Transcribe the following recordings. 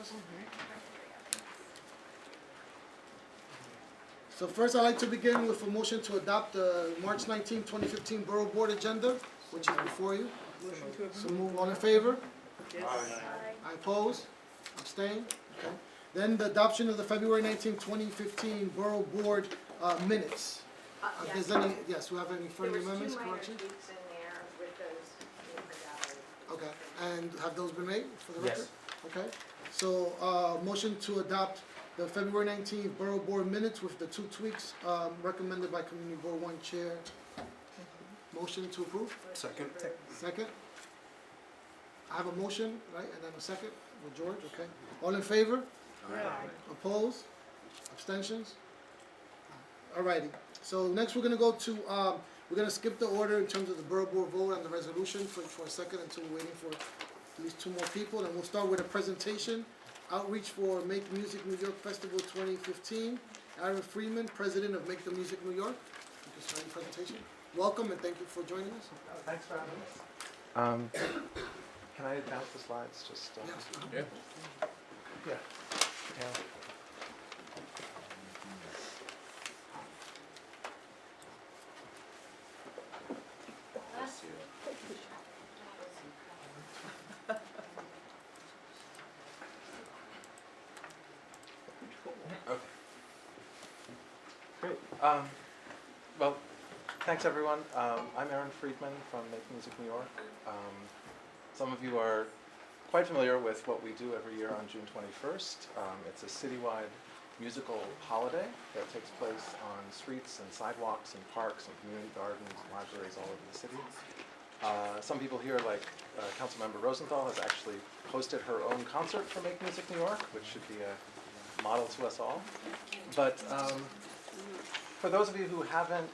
us? So first, I'd like to begin with a motion to adopt the March 19, 2015 Borough Board Agenda, which is before you. So move, all in favor? Yes. I oppose? Abstain? Okay. Then the adoption of the February 19, 2015 Borough Board minutes. If there's any, yes, we have any friendly amendments, corrections? There was 2 minor tweaks in there with those being Okay, and have those been made for the record? Okay, so, motion to adopt the February 19th Borough Board minutes with the 2 tweaks, recommended by Community Board 1 Chair. Motion to approve? Second. Second? I have a motion, right, and then a second with George, okay. All in favor? Opposed? Abstentions? Alrighty, so next we're gonna go to, we're gonna skip the order in terms of the Borough Board vote on the resolution for a second until we're waiting for at least 2 more people, and we'll start with a presentation. Outreach for Make Music New York Festival 2015. Aaron Freeman, President of Make the Music New York. You can start your presentation. Welcome and thank you for joining us. Thanks for having us. Can I advance the slides? Just Yes. yeah. Yeah. Okay. Great. Well, thanks everyone. I'm Aaron Friedman from Make Music New York. Some of you are quite familiar with what we do every year on June 21st. It's a citywide musical holiday that takes place on streets and sidewalks and parks and community gardens and libraries all over the city. Some people here, like Councilmember Rosenthal, has actually hosted her own concert for Make Music New York, which should be a model to us all. But for those of you who haven't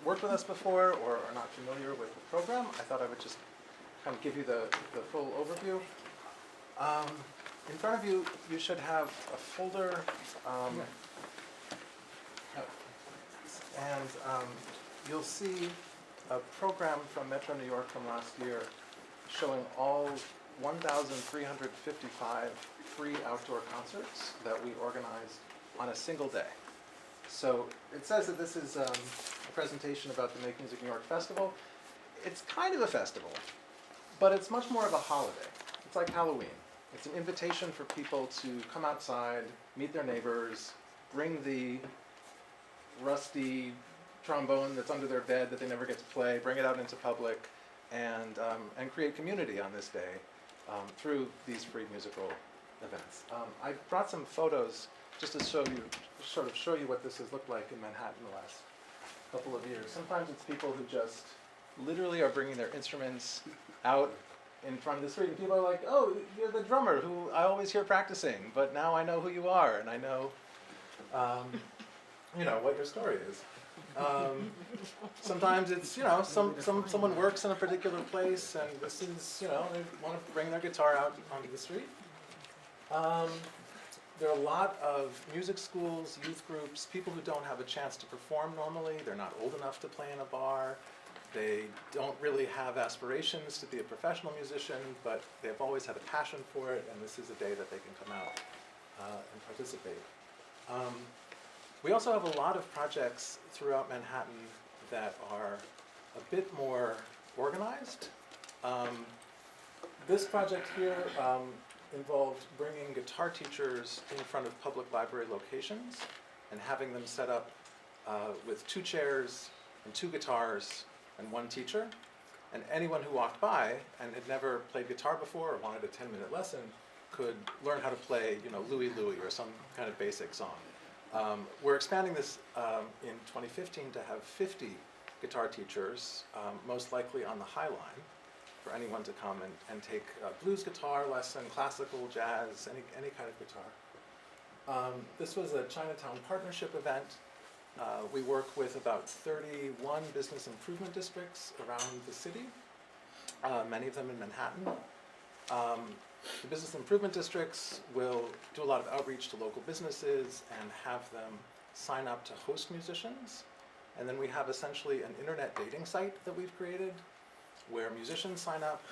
worked with us before or are not familiar with the program, I thought I would just kind of give you the full overview. In front of you, you should have a folder, and you'll see a program from Metro New York from last year showing all 1,355 free outdoor concerts that we organized on a single day. So it says that this is a presentation about the Make Music New York Festival. It's kind of a festival, but it's much more of a holiday. It's like Halloween. It's an invitation for people to come outside, meet their neighbors, bring the rusty trombone that's under their bed that they never get to play, bring it out into public, and create community on this day through these free musical events. I brought some photos just to show you what this has looked like in Manhattan the last couple of years. Sometimes it's people who just literally are bringing their instruments out in front of the street, and people are like, "Oh, you're the drummer who I always hear practicing, but now I know who you are, and I know, what your story is." Sometimes it's, someone works in a particular place, and this is, they want to bring their guitar out onto the street. There are a lot of music schools, youth groups, people who don't have a chance to perform normally. They're not old enough to play in a bar. They don't really have aspirations to be a professional musician, but they've always had a passion for it, and this is a day that they can come out and participate. We also have a lot of projects throughout Manhattan that are a bit more organized. This project here involved bringing guitar teachers in front of public library locations and having them set up with 2 chairs and 2 guitars and 1 teacher. And anyone who walked by and had never played guitar before or wanted a 10-minute lesson could learn how to play, Louie Louie or some kind of basic song. We're expanding this in 2015 to have 50 guitar teachers, most likely on the High Line, for anyone to come and take a blues guitar lesson, classical, jazz, any kind of guitar. This was a Chinatown partnership event. We work with about 31 business improvement districts around the city, many of them in Manhattan. The business improvement districts will do a lot of outreach to local businesses and have them sign up to host musicians. And then we have essentially an internet dating site that we've created where musicians sign up,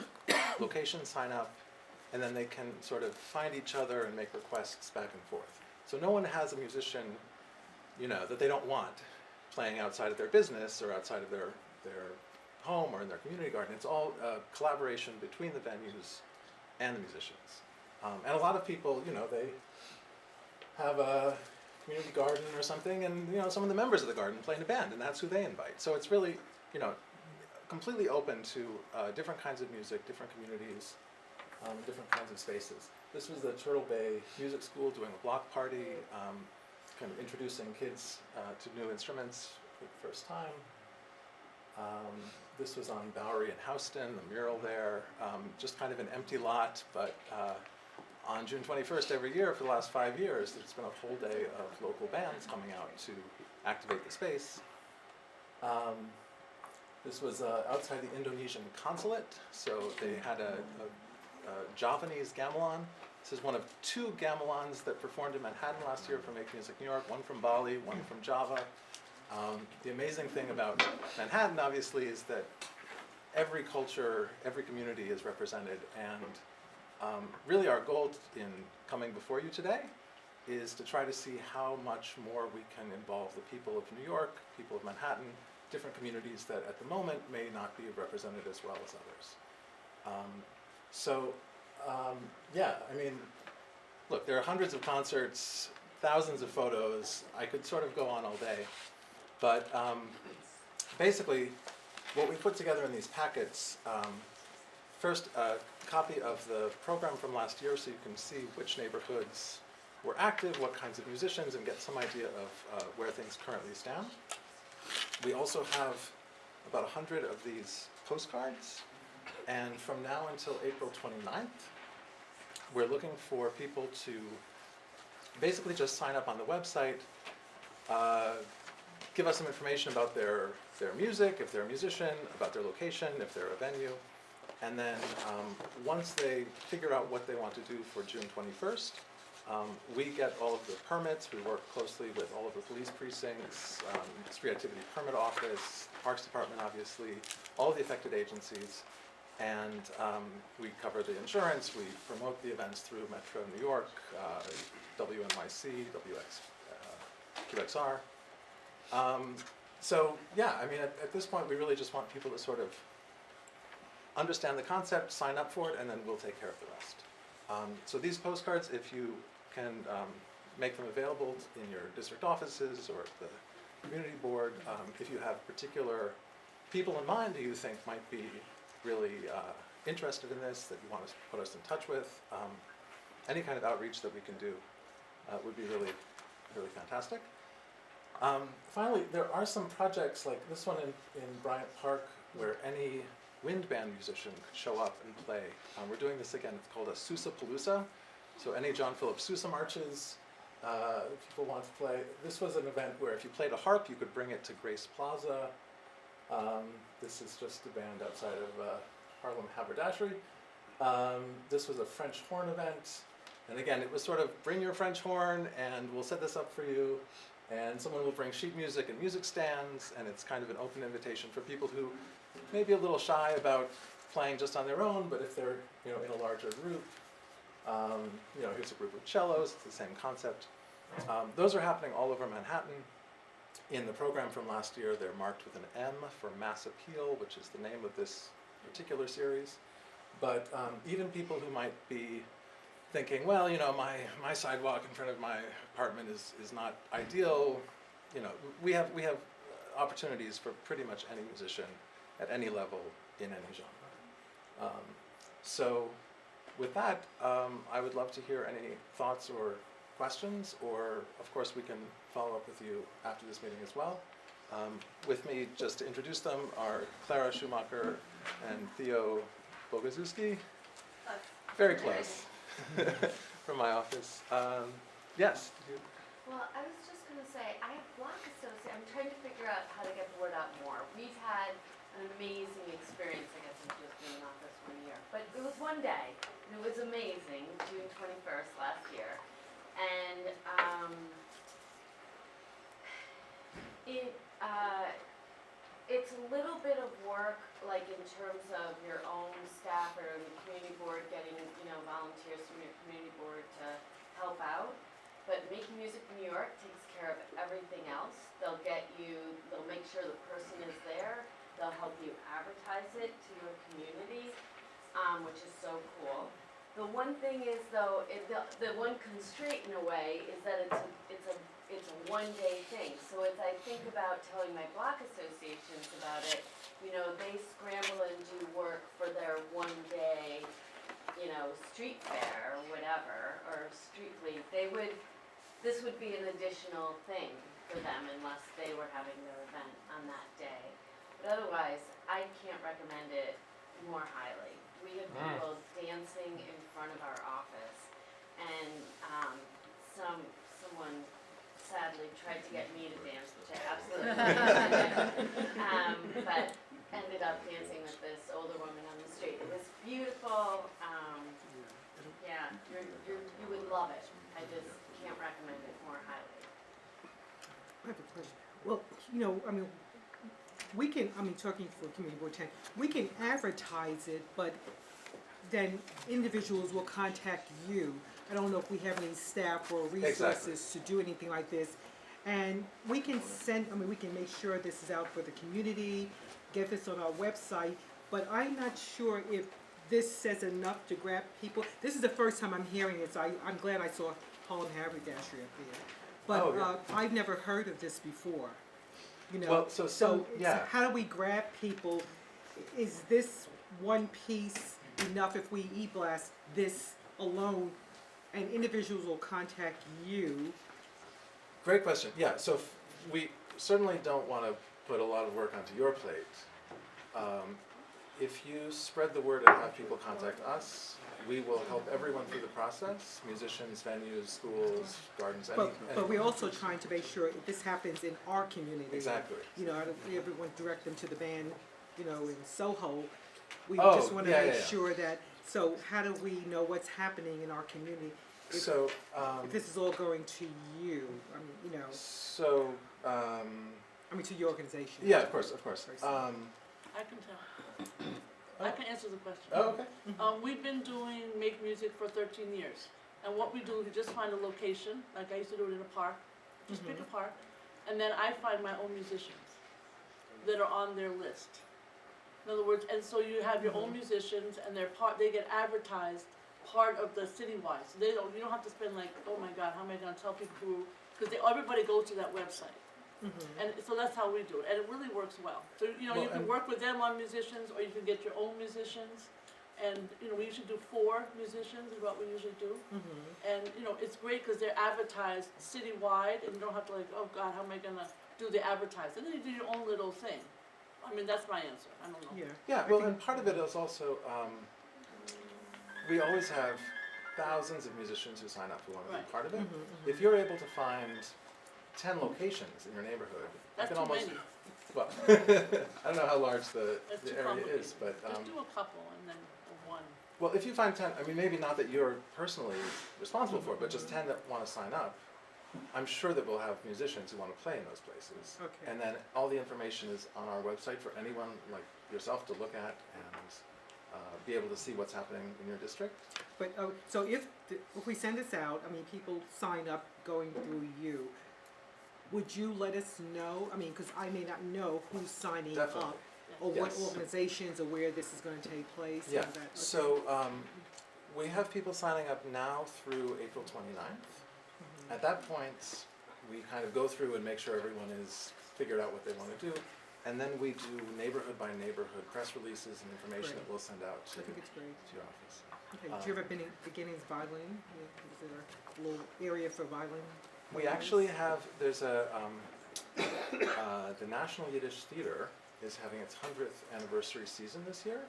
locations sign up, and then they can sort of find each other and make requests back and forth. So no one has a musician, that they don't want playing outside of their business or outside of their home or in their community garden. It's all collaboration between the venues and the musicians. And a lot of people, they have a community garden or something, and some of the members of the garden play in a band, and that's who they invite. So it's really, completely open to different kinds of music, different communities, different kinds of spaces. This was the Turtle Bay Music School doing a block party, kind of introducing kids to new instruments for the first time. This was on Bowery and Houston, the mural there, just kind of an empty lot, but on June 21st every year for the last 5 years, there's been a whole day of local bands coming out to activate the space. This was outside the Indonesian consulate, so they had a Javanese gamelan. This is one of 2 gamelans that performed in Manhattan last year for Make Music New York, one from Bali, one from Java. The amazing thing about Manhattan, obviously, is that every culture, every community is represented, and really our goal in coming before you today is to try to see how much more we can involve the people of New York, people of Manhattan, different communities that at the moment may not be represented as well as others. Yeah, I mean, look, there are hundreds of concerts, thousands of photos. I could sort of go on all day. But basically, what we put together in these packets, first a copy of the program from last year so you can see which neighborhoods were active, what kinds of musicians, and get some idea of where things currently stand. We also have about 100 of these postcards, and from now until April 29th, we're looking for people to basically just sign up on the website, give us some information about their music, if they're a musician, about their location, if they're a venue, and then once they figure out what they want to do for June 21st, we get all of the permits. We work closely with all of the police precincts, Street Activity Permit Office, Parks Department, obviously, all of the affected agencies, and we cover the insurance. We promote the events through Metro New York, WNYC, QXR. So yeah, I mean, at this point, we really just want people to sort of understand the concept, sign up for it, and then we'll take care of the rest. So these postcards, if you can make them available in your district offices or the community board, if you have particular people in mind who you think might be really interested in this, that you want to put us in touch with, any kind of outreach that we can do would be really, really fantastic. Finally, there are some projects like this one in Bryant Park where any wind band musician could show up and play. We're doing this again, it's called a Sousa Palooza. So any John Philip Sousa marches, people want to play. This was an event where if you played a harp, you could bring it to Grace Plaza. This is just a band outside of Harlem Haberdashery. This was a French horn event. And again, it was sort of bring your French horn and we'll set this up for you. And someone will bring sheet music and music stands, and it's kind of an open invitation for people who may be a little shy about playing just on their own, but if they're in a larger group, here's a group of cellos, it's the same concept. Those are happening all over Manhattan. In the program from last year, they're marked with an M for Mass Appeal, which is the name of this particular series. But even people who might be thinking, well, my sidewalk in front of my apartment is not ideal. We have opportunities for pretty much any musician at any level in any genre. So with that, I would love to hear any thoughts or questions, or of course we can follow up with you after this meeting as well. With me, just to introduce them, are Clara Schumacher and Theo Bogazuski. Very close. From my office. Yes? Well, I was just going to say, I have Block Associate. I'm trying to figure out how to get the word out more. We've had an amazing experience, I guess I'm just being off this 1 year. But it was one day, and it was amazing, June 21st last year. And it's a little bit of work, like in terms of your own staff or the community board getting, volunteers Music New York takes care of everything else. They'll make sure the person is there. They'll help you advertise it to your community, which is so cool. The one thing is though, the one constraint in a way is that it's a one-day thing. So as I think about telling my block associations about it, you know, they scramble and do work for their one-day, you know, street fair or whatever, or street league. This would be an additional thing for them unless they were having their event on that day. But otherwise, I can't recommend it more highly. We have people dancing in front of our office, and someone sadly tried to get me to dance, which I absolutely couldn't. But ended up dancing with this older woman on the street. It was beautiful. Yeah, you would love it. I just can't recommend it more highly. I have a question. Well, you know, I mean, talking for Community Board 10, we can advertise it, but then individuals will contact you. I don't know if we have any staff or resources to do anything like this. And we can we can make sure this is out for the community, get this on our website, but I'm not sure if this says enough to grab people. This is the first time I'm hearing it, so I'm glad I saw Harlem Haberdashery up there. But I've never heard of this before. You know, Well, so how do we grab people? Is this one piece enough if we e-blast this alone, and individuals will contact you? Great question. Yeah, so we certainly don't want to put a lot of work onto your plate. If you spread the word and have people contact us, we will help everyone through the process, musicians, venues, schools, gardens, But we're also trying to make sure if this happens in our community. Exactly. You know, I don't think everyone direct them to the band, you know, in Soho. We just want to make sure that, so how do we know what's happening in our community? If this is all going to you, I mean, you know. So, to your organization. yeah, of course. I can tell. I can answer the question. Oh, okay. We've been doing Make Music for 13 years. And what we do is we just find a location, like I used to do it in a park, just pick a park, and then I find my own musicians that are on their list. In other words, and so you have your own musicians, and they get advertised part of the citywide. So you don't have to spend like, oh my God, how am I going to tell people who? Because everybody goes to that website. And so that's how we do it, and it really works well. So you can work with them on musicians, or you can get your own musicians, and we usually do 4 musicians is what we usually do. And it's great because they're advertised citywide, and you don't have to like, oh God, how am I gonna do the advertising? And then you do your own little thing. I mean, that's my answer. I don't know. Yeah. Well, and part of it is also we always have thousands of musicians who sign up who want to be part of it. If you're able to find 10 locations in your neighborhood, That's too many. Well, I don't know how large the area is, but just do a couple and then one. well, if you find 10, I mean, maybe not that you're personally responsible for it, but just 10 that want to sign up, I'm sure that we'll have musicians who want to play in those places. Okay. And then all the information is on our website for anyone like yourself to look at and be able to see what's happening in your district. But so if we send this out, people sign up going through you. Would you let us know? Because I may not know who's signing Definitely. up, or what Yes. organizations, or where this is going to take place. Yeah. and that. Okay. So we have people signing up now through April 29th. At that point, we kind of go through and make sure everyone is figured out what they want to do. And then we do neighborhood by neighborhood press releases and information Great. that we'll send out to I think it's great. your office. Okay. Do you have a beginnings violin? Is there a little area for violin? We actually have, there's the National Yiddish Theater is having its 100th anniversary season this year,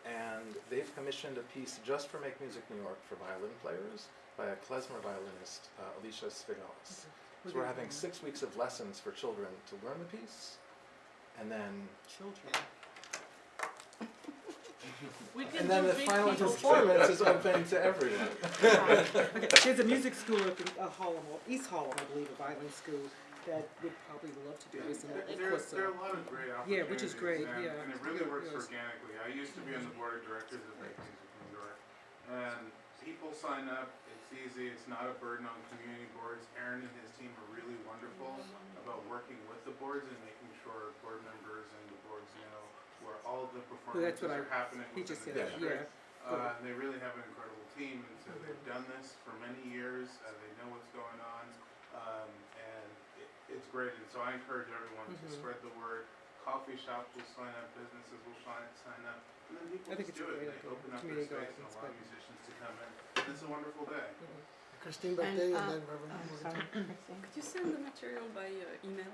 and they've commissioned a piece just for Make Music New York for violin players by a klezmer violinist, Alicia Spigalis. So we're having 6 weeks of lessons for children to learn the piece, and then Children. the final performance is open to everyone. Okay. There's a music school at Harlem, or East Harlem, I believe, a violin school that would probably love to do this. And of course, There are a lot of great opportunities. yeah, which is great. And, Yeah, and it really works Yes. organically. I used to be on the board of directors of Make Music New York, and people sign up. It's It's easy, it's not a burden on community boards. Aaron and his team are really wonderful about working with the boards and making sure board members and the boards know where all the that's performances what are happening he within just the said, district. yeah. They really have an incredible team, and so they've done this for many years, they know what's going on, and it's great, and so I encourage everyone to spread the word. Coffee shops will sign up, businesses will sign up, and then people I think just it's a do it, great they idea. open up their Community space and gardens, allow but- musicians to come in, and it's a wonderful day. Christine Birthday and And, then Reverend Morgan. Could you send the material by email?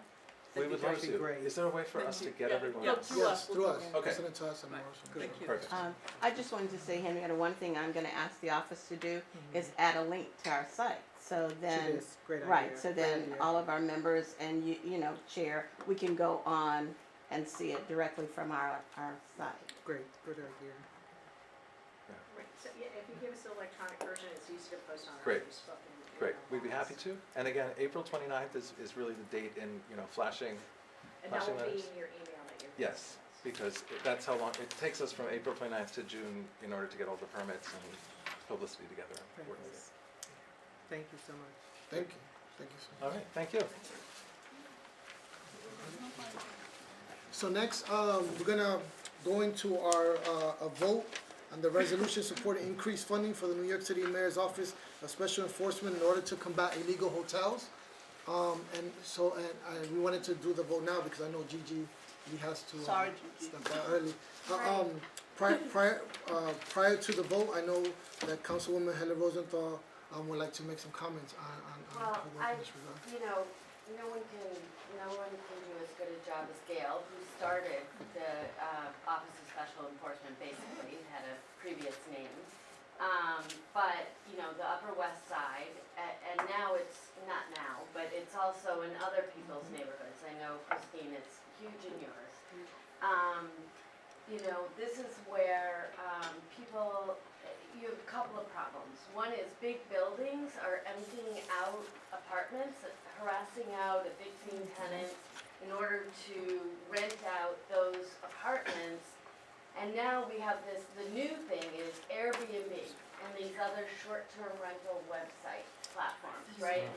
We would That'd love be to. great. Is there a way for us to get Yeah, everyone? yeah. Through Yes, us, we'll through do us. it. Okay. Send it to us and Right. we'll Thank you. Perfect. I just wanted to say, Henrietta, one thing I'm gonna ask the office to do is add a link to our site, so To then, this, great idea. right, so great then idea. all of our members and you know, chair, we can go on and see it directly from our site. Great, good idea. Right, so yeah, if you give us the electronic version, it's easy to post on our Great. Facebook and. Great, we'd be happy to. And again, April 29th is really the date in, flashing. And that flashing will be letters. in your email that you're. Yes, because that's how long, it takes us from April 29th to June in order to get all the permits and publicity together and coordinate it. Thank you so much. Thank you, thank you so much. All right, thank you. So next, we're gonna go into our, a vote on the resolution supporting increased funding for the New York City Mayor's Office of Special Enforcement in order to combat illegal hotels. And we wanted to do the vote now because I know Gigi, he has to, Sorry, Gigi. step out early. Prior to the vote, I know that Councilwoman Heather Rosenthal, would like to make some comments on Well, her work in this regard. no one can do as good a job as Gail, who started the Office of Special Enforcement, basically, had a previous name. But, the Upper West Side, and now it's, not now, but it's also in other people's neighborhoods. I know, Christine, it's huge in yours. This is where, people, you have a couple of problems. One is big buildings are emptying out apartments, harassing out evicting tenants in order to rent out those apartments. And now we have the new thing is Airbnb and these other short-term rental website platforms, right?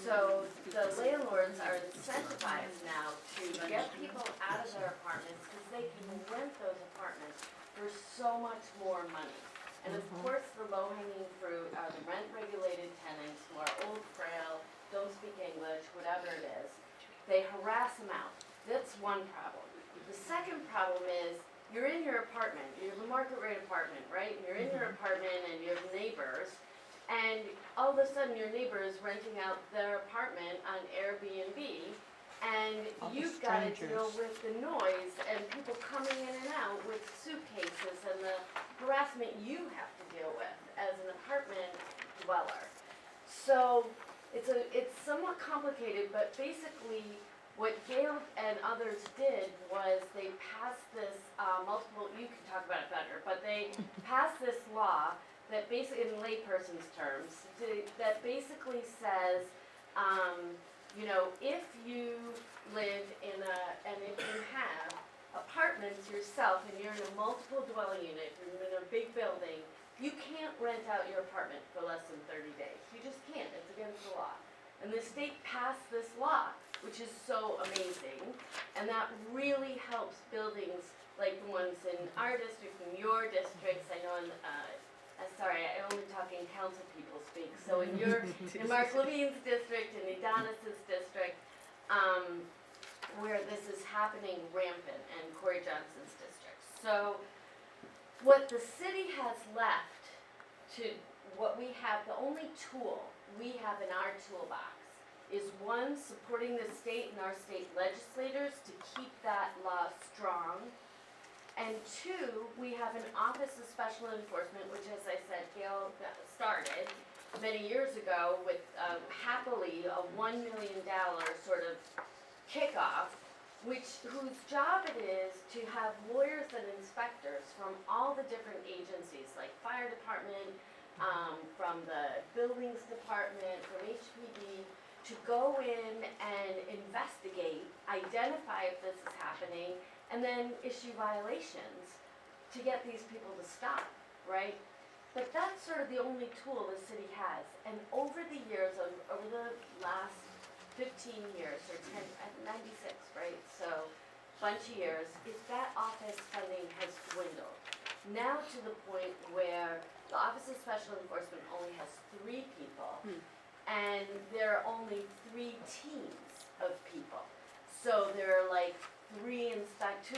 So the landlords are incentivized now to get people out of their apartments because they can rent those apartments for so much more money. And of course, the low-hanging fruit are the rent-regulated tenants who are old, frail, don't speak English, whatever it is. They harass them out. That's one problem. The second problem is, you're in your apartment, you have a market rate apartment, right? You're in your apartment and you have neighbors, and all of a sudden your neighbor is renting out their apartment on Airbnb, and All the you've gotta deal strangers. with the noise and people coming in and out with suitcases and the harassment you have to deal with as an apartment dweller. So it's somewhat complicated, but basically what Gail and others did was they passed this you can talk about it better, but they passed this law that basically, in layperson's terms, that basically says, if you live and if you have apartments yourself and you're in a multiple dwelling unit, you're in a big building, you can't rent out your apartment for less than 30 days. You just can't, it's against the law. And the state passed this law, which is so amazing, and that really helps buildings like the ones in our district, in your districts. I know sorry, I only talk in council people speak, so in in Mark Levine's district, in Adonis's district, where this is happening rampant, and Corey Johnson's district. So, what the city has left what we have, the only tool we have in our toolbox is one, supporting the state and our state legislators to keep that law strong. And two, we have an Office of Special Enforcement, which, as I said, Gail started many years ago with happily a $1 million sort of kickoff, whose job it is to have lawyers and inspectors from all the different agencies, like fire department, from the buildings department, from HPD, to go in and investigate, identify if this is happening, and then issue violations to get these people to stop, right? But that's sort of the only tool the city has. And over the years, over the last 15 years, or 10, 96, right? So, bunch of years, that office funding has dwindled. Now to the point where the Office of Special Enforcement only has 3 people, and there are only 3 teams of people. So there are like 2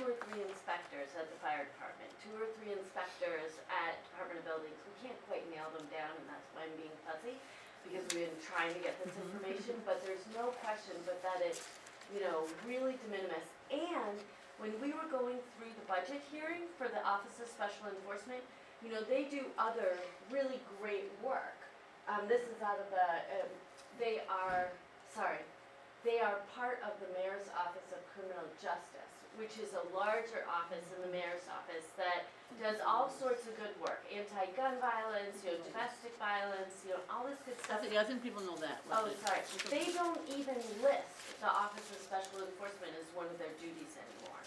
or 3 inspectors at the fire department, 2 or 3 inspectors at Department of Buildings. We can't quite nail them down, and that's why I'm being fuzzy, because we've been trying to get this information, but there's no question but that it's, really de minimis. And when we were going through the budget hearing for the Office of Special Enforcement, they do other really great work. This is out of the, they are part of the Mayor's Office of Criminal Justice, which is a larger office in the Mayor's office that does all sorts of good work, anti-gun violence, domestic violence, all this good stuff. I think people know that. Oh, sorry, they don't even list the Office of Special Enforcement as one of their duties anymore.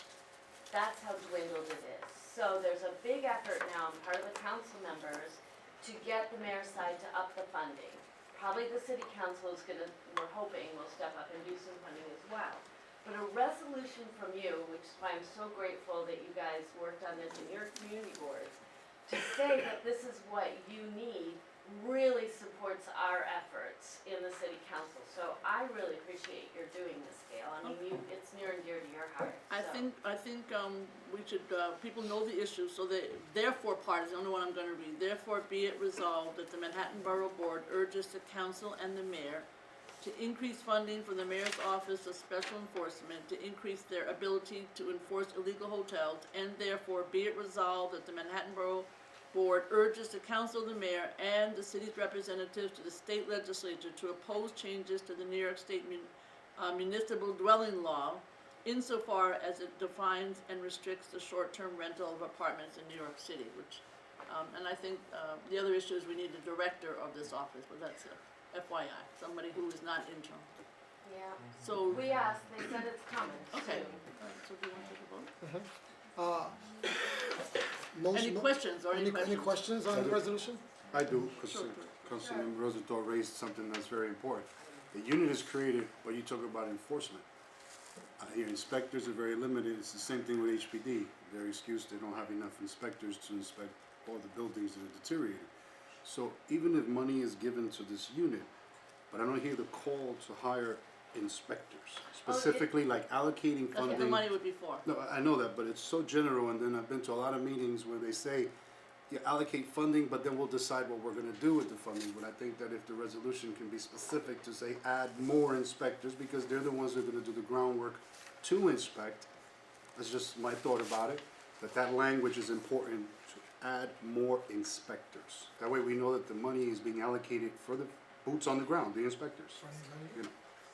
That's how dwindled it is. So there's a big effort now on part of the council members to get the mayor's side to up the funding. Probably the city council is we're hoping, will step up and do some funding as well. But a resolution from you, which is why I'm so grateful that you guys worked on this in your community boards, to say that this is what you need really supports our efforts in the city council. So I really appreciate your doing this, Gail. I mean, it's near and dear to your heart. I so. think we should, people know the issue, so therefore part is the only one I'm gonna read. Therefore be it resolved that the Manhattan Borough Board urges the council and the mayor to increase funding for the Mayor's Office of Special Enforcement to increase their ability to enforce illegal hotels, and therefore be it resolved that the Manhattan Borough Board urges the council, the mayor, and the city's representatives to the state legislature to oppose changes to the New York State municipal dwelling law insofar as it defines and restricts the short-term rental of apartments in New York City, which, and I think the other issue is we need a director of this office, but that's a FYI, somebody who is not interim. Yeah. So, We asked, they said it's coming okay, soon. so do you want to take a vote? Any Motion, questions or any any questions? questions on the resolution? I do, because Sure. Councilman Rosenthal raised something that's very important. The unit is created, but you talk about enforcement. Your inspectors are very limited, it's the same thing with HPD. Their excuse, they don't have enough inspectors to inspect all the buildings that are deteriorated. So even if money is given to this unit, but I don't hear the call to hire inspectors, specifically like allocating That's what the funding. money would be for. No, I know that, but it's so general, and then I've been to a lot of meetings where they say, you allocate funding, but then we'll decide what we're gonna do with the funding. But I think that if the resolution can be specific to say, add more inspectors, because they're the ones that are gonna do the groundwork to inspect, that's just my thought about it, that language is important, to add more inspectors. That way we know that the money is being allocated for the boots on the ground, the inspectors, you know.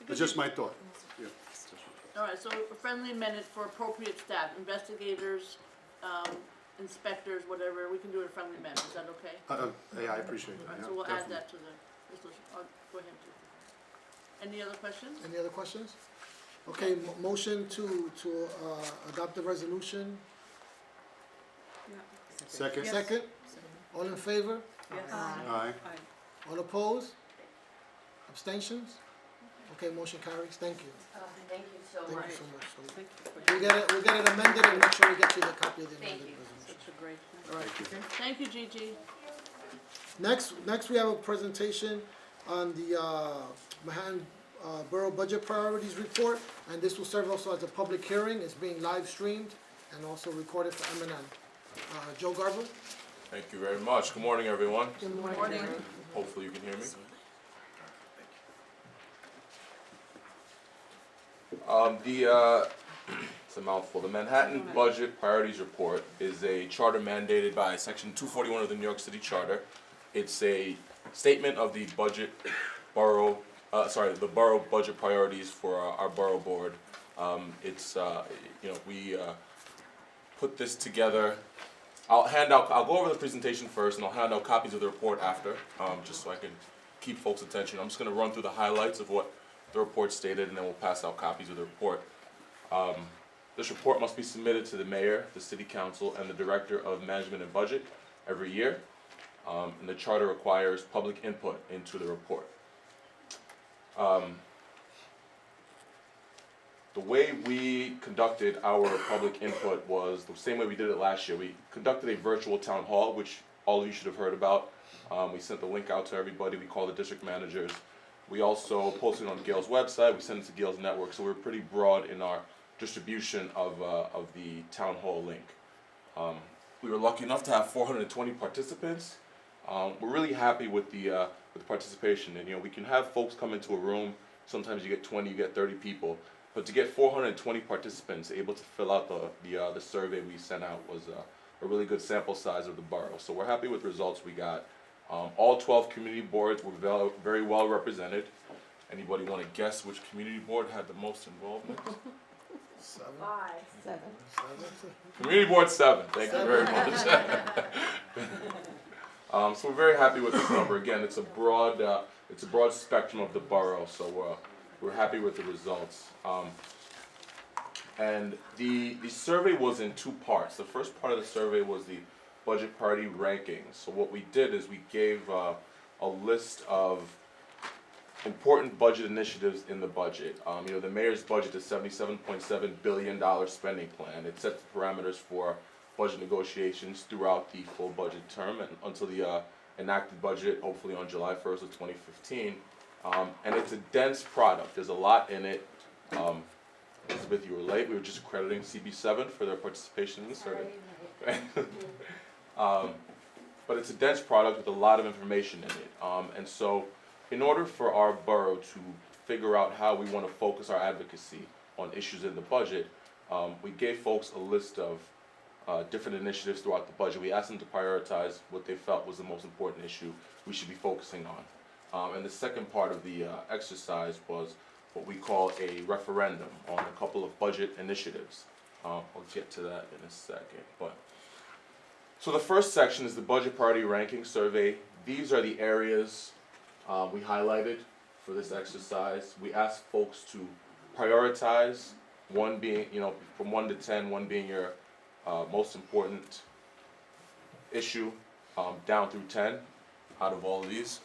It's just my thought, yeah. All right, so a friendly amendment for appropriate staff, investigators, inspectors, whatever, we can do a friendly amendment, is that okay? Yeah, I appreciate All that, right, yeah, so we'll add definitely. that to the resolution. Go ahead, Chief. Any other questions? Any other questions? Okay, motion to adopt the resolution. Second? Yes. Second, all in favor? Yes. Aye. All opposed? Abstentions? Okay, motion carries, thank you. Thank you so Thank much. you so much. So Thank you for we'll get it amended and make sure we get you the copy of the Thank amended you. resolution. such a great. All right, Thank you, Gigi. next we have a presentation on the Manhattan Borough Budget Priorities Report, and this will serve also as a public hearing. It's being live streamed and also recorded for MNN. Joe Garber? Thank you very much. Good morning, everyone. Good Morning. Hopefully you can hear me. It's a mouthful. The Manhattan Budget Priorities Report is a charter mandated by Section 241 of the New York City Charter. It's a statement of the the borough budget priorities for our borough board. We put this together. I'll go over the presentation first, and I'll hand out copies of the report after, just so I can keep folks' attention. I'm just gonna run through the highlights of what the report stated, and then we'll pass out copies of the report. This report must be submitted to the mayor, the city council, and the director of management and budget every year. and the charter requires public input into the report. The way we conducted our public input was the same way we did it last year. We conducted a virtual town hall, which all of you should have heard about. We sent the link out to everybody. We called the district managers. We also posted it on Gail's website. We sent it to Gail's network, so we're pretty broad in our distribution of the town hall link. We were lucky enough to have 420 participants. We're really happy with the participation, and we can have folks come into a room. Sometimes you get 20, you get 30 people. But to get 420 participants able to fill out the survey we sent out was a really good sample size of the borough. So we're happy with the results we got. All 12 community boards were very well represented. Anybody want to guess which community board had the most involvement? 7. 7. Community Board 7. Thank you very much. So we're very happy with this number. Again, it's a broad spectrum of the borough. So we're happy with the results. And the survey was in 2 parts. The first part of the survey was the budget priority rankings. So what we did is we gave a list of important budget initiatives in the budget. The mayor's budget is $77.7 billion spending plan. It sets the parameters for budget negotiations throughout the full budget term and until the enacted budget, hopefully on July 1st of 2015. And it's a dense product. There's a lot in it. Elizabeth, you were late. We were just accrediting CB7 for their participation in the survey. But it's a dense product with a lot of information in it. And so in order for our borough to figure out how we want to focus our advocacy on issues in the budget, we gave folks a list of different initiatives throughout the budget. We asked them to prioritize what they felt was the most important issue we should be focusing on. And the second part of the exercise was what we call a referendum on a couple of budget initiatives. I'll get to that in a second. So the first section is the budget priority ranking survey. These are the areas we highlighted for this exercise. We asked folks to prioritize, one being, from 1 to 10, 1 being your most important issue, down through 10 out of all of these.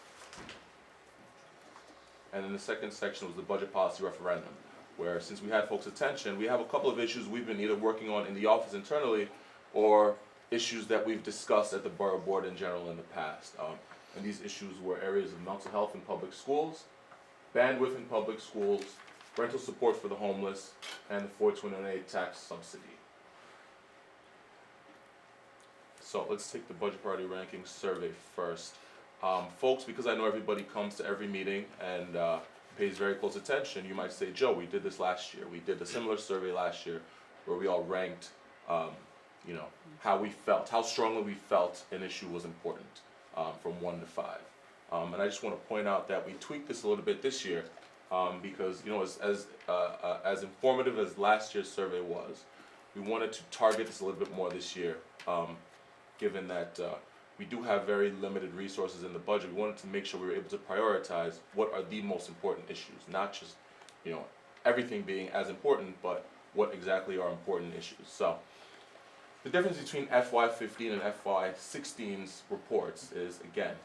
And then the second section was the budget policy referendum, where since we had folks' attention, we have a couple of issues we've been either working on in the office internally or issues that we've discussed at the borough board in general in the past. And these issues were areas of mental health in public schools, bandwidth in public schools, rental support for the homeless, and the 421A tax subsidy. So let's take the budget priority ranking survey first. Folks, because I know everybody comes to every meeting and pays very close attention, you might say, Joe, we did this last year. We did a similar survey last year where we all ranked, how we felt, how strongly we felt an issue was important from 1 to 5. And I just want to point out that we tweaked this a little bit this year because, as informative as last year's survey was, we wanted to target this a little bit more this year, given that we do have very limited resources in the budget. We wanted to make sure we were able to prioritize what are the most important issues, not just, everything being as important, but what exactly are important issues. So the difference between FY15 and FY16's reports is, again,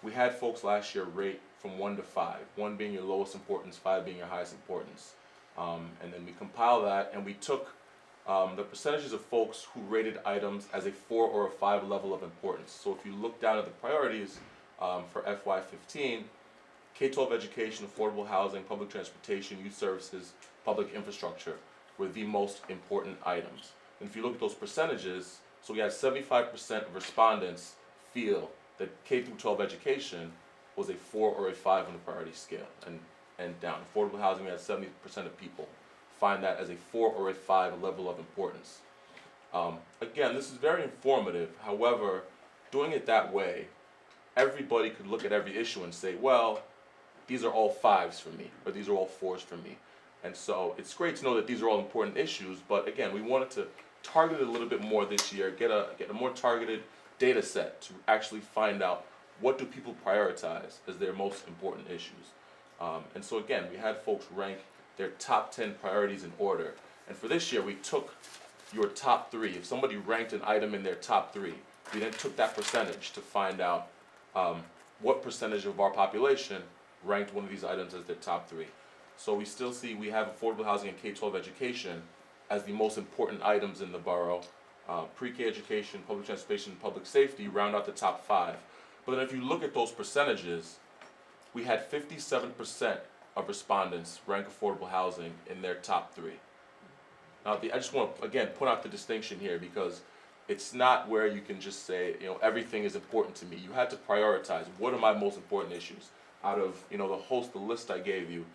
we had folks last year rate from 1 to 5, 1 being your lowest importance, 5 being your highest importance. And then we compile that and we took the percentages of folks who rated items as a 4 or a 5 level of importance. So if you look down at the priorities for FY15, K-12 education, affordable housing, public transportation, youth services, public infrastructure were the most important items. And if you look at those percentages, so we had 75% of respondents feel that K-12 education was a 4 or a 5 on the priority scale and down. Affordable housing, we had 70% of people find that as a 4 or a 5 level of importance. Again, this is very informative. However, doing it that way, everybody could look at every issue and say, well, these are all 5s for me, or these are all 4s for me. And so it's great to know that these are all important issues, but again, we wanted to target it a little bit more this year, get a more targeted data set to actually find out what do people prioritize as their most important issues. And so again, we had folks rank their top 10 priorities in order. And for this year, we took your top 3. If somebody ranked an item in their top 3, we then took that percentage to find out what percentage of our population ranked one of these items as their top 3. So we still see we have affordable housing and K-12 education as the most important items in the borough. Pre-K education, public transportation, and public safety round out the top 5. But then if you look at those percentages, we had 57% of respondents rank affordable housing in their top 3. Now, I just want to, again, point out the distinction here because it's not where you can just say, everything is important to me. You had to prioritize. What are my most important issues? Out of, the list I gave you,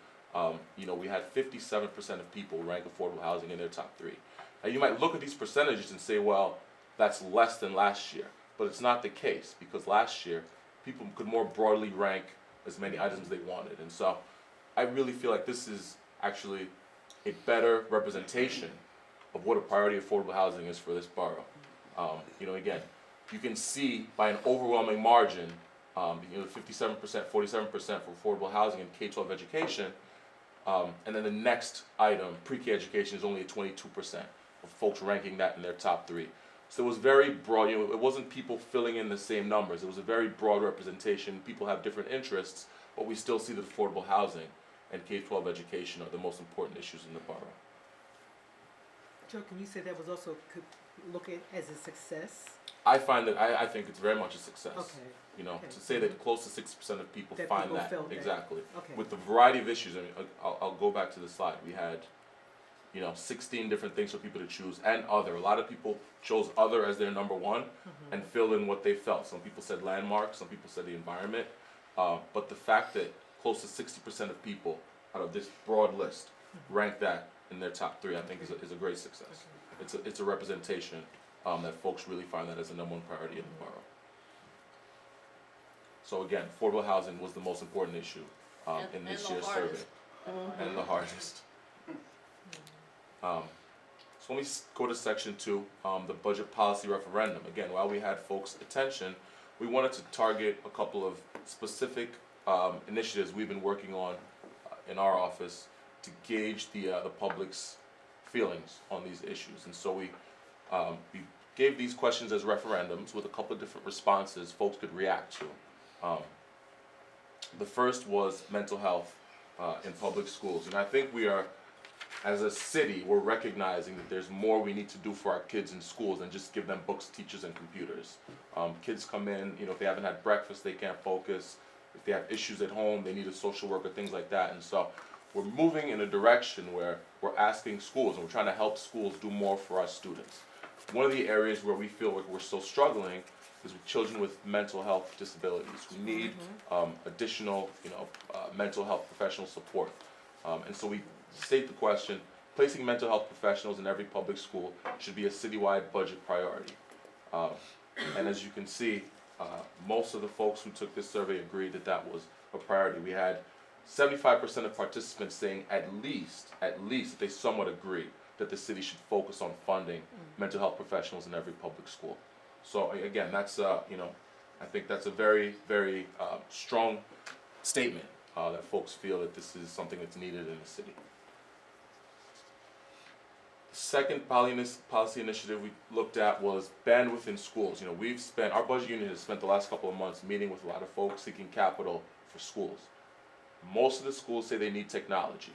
we had 57% of people rank affordable housing in their top 3. Now, you might look at these percentages and say, well, that's less than last year. But it's not the case because last year, people could more broadly rank as many items they wanted. And so I really feel like this is actually a better representation of what a priority affordable housing is for this borough. Again, you can see by an overwhelming margin, 57%, 47% for affordable housing and K-12 education, and then the next item, pre-K education, is only at 22% of folks ranking that in their top 3. So it was very broad. It wasn't people filling in the same numbers. It was a very broad representation. People have different interests, but we still see that affordable housing and K-12 education are the most important issues in the borough. Joe, can you say that was also could look at as a success? I find that I think it's very much a success. Okay. Okay. To say that close to 60% of people That find people that felt that. exactly. Okay. With the variety of issues, I'll go back to the slide. We had 16 different things for people to choose, and other. A lot of people chose other as their number 1 and filled in what they felt. Some people said landmark, some people said the environment. But the fact that close to 60% of people out of this broad list rank that in their top 3, I think is a great success. It's a representation that folks really find that as the number 1 priority in the borough. So again, affordable housing was the most important issue in this year's survey, and the hardest. So let me go to section 2, the budget policy referendum. Again, while we had folks' attention, we wanted to target a couple of specific initiatives we've been working on in our office to gauge the public's feelings on these issues. And so we gave these questions as referendums with a couple of different responses folks could react to. The first was mental health in public schools. And I think we are, as a city, we're recognizing that there's more we need to do for our kids in schools than just give them books, teachers, and computers. Kids come in, if they haven't had breakfast, they can't focus. If they have issues at home, they need a social worker, things like that. And so we're moving in a direction where we're asking schools, and we're trying to help schools do more for our students. One of the areas where we feel like we're still struggling is with children with mental health disabilities who need additional, mental health professional support. And so we state the question, placing mental health professionals in every public school should be a citywide budget priority. And as you can see, most of the folks who took this survey agreed that that was a priority. We had 75% of participants saying at least that they somewhat agree that the city should focus on funding mental health professionals in every public school. So again, that's I think that's a very, very strong statement that folks feel that this is something that's needed in the city. The second policy initiative we looked at was bandwidth in schools. Our budget unit has spent the last couple of months meeting with a lot of folks seeking capital for schools. Most of the schools say they need technology.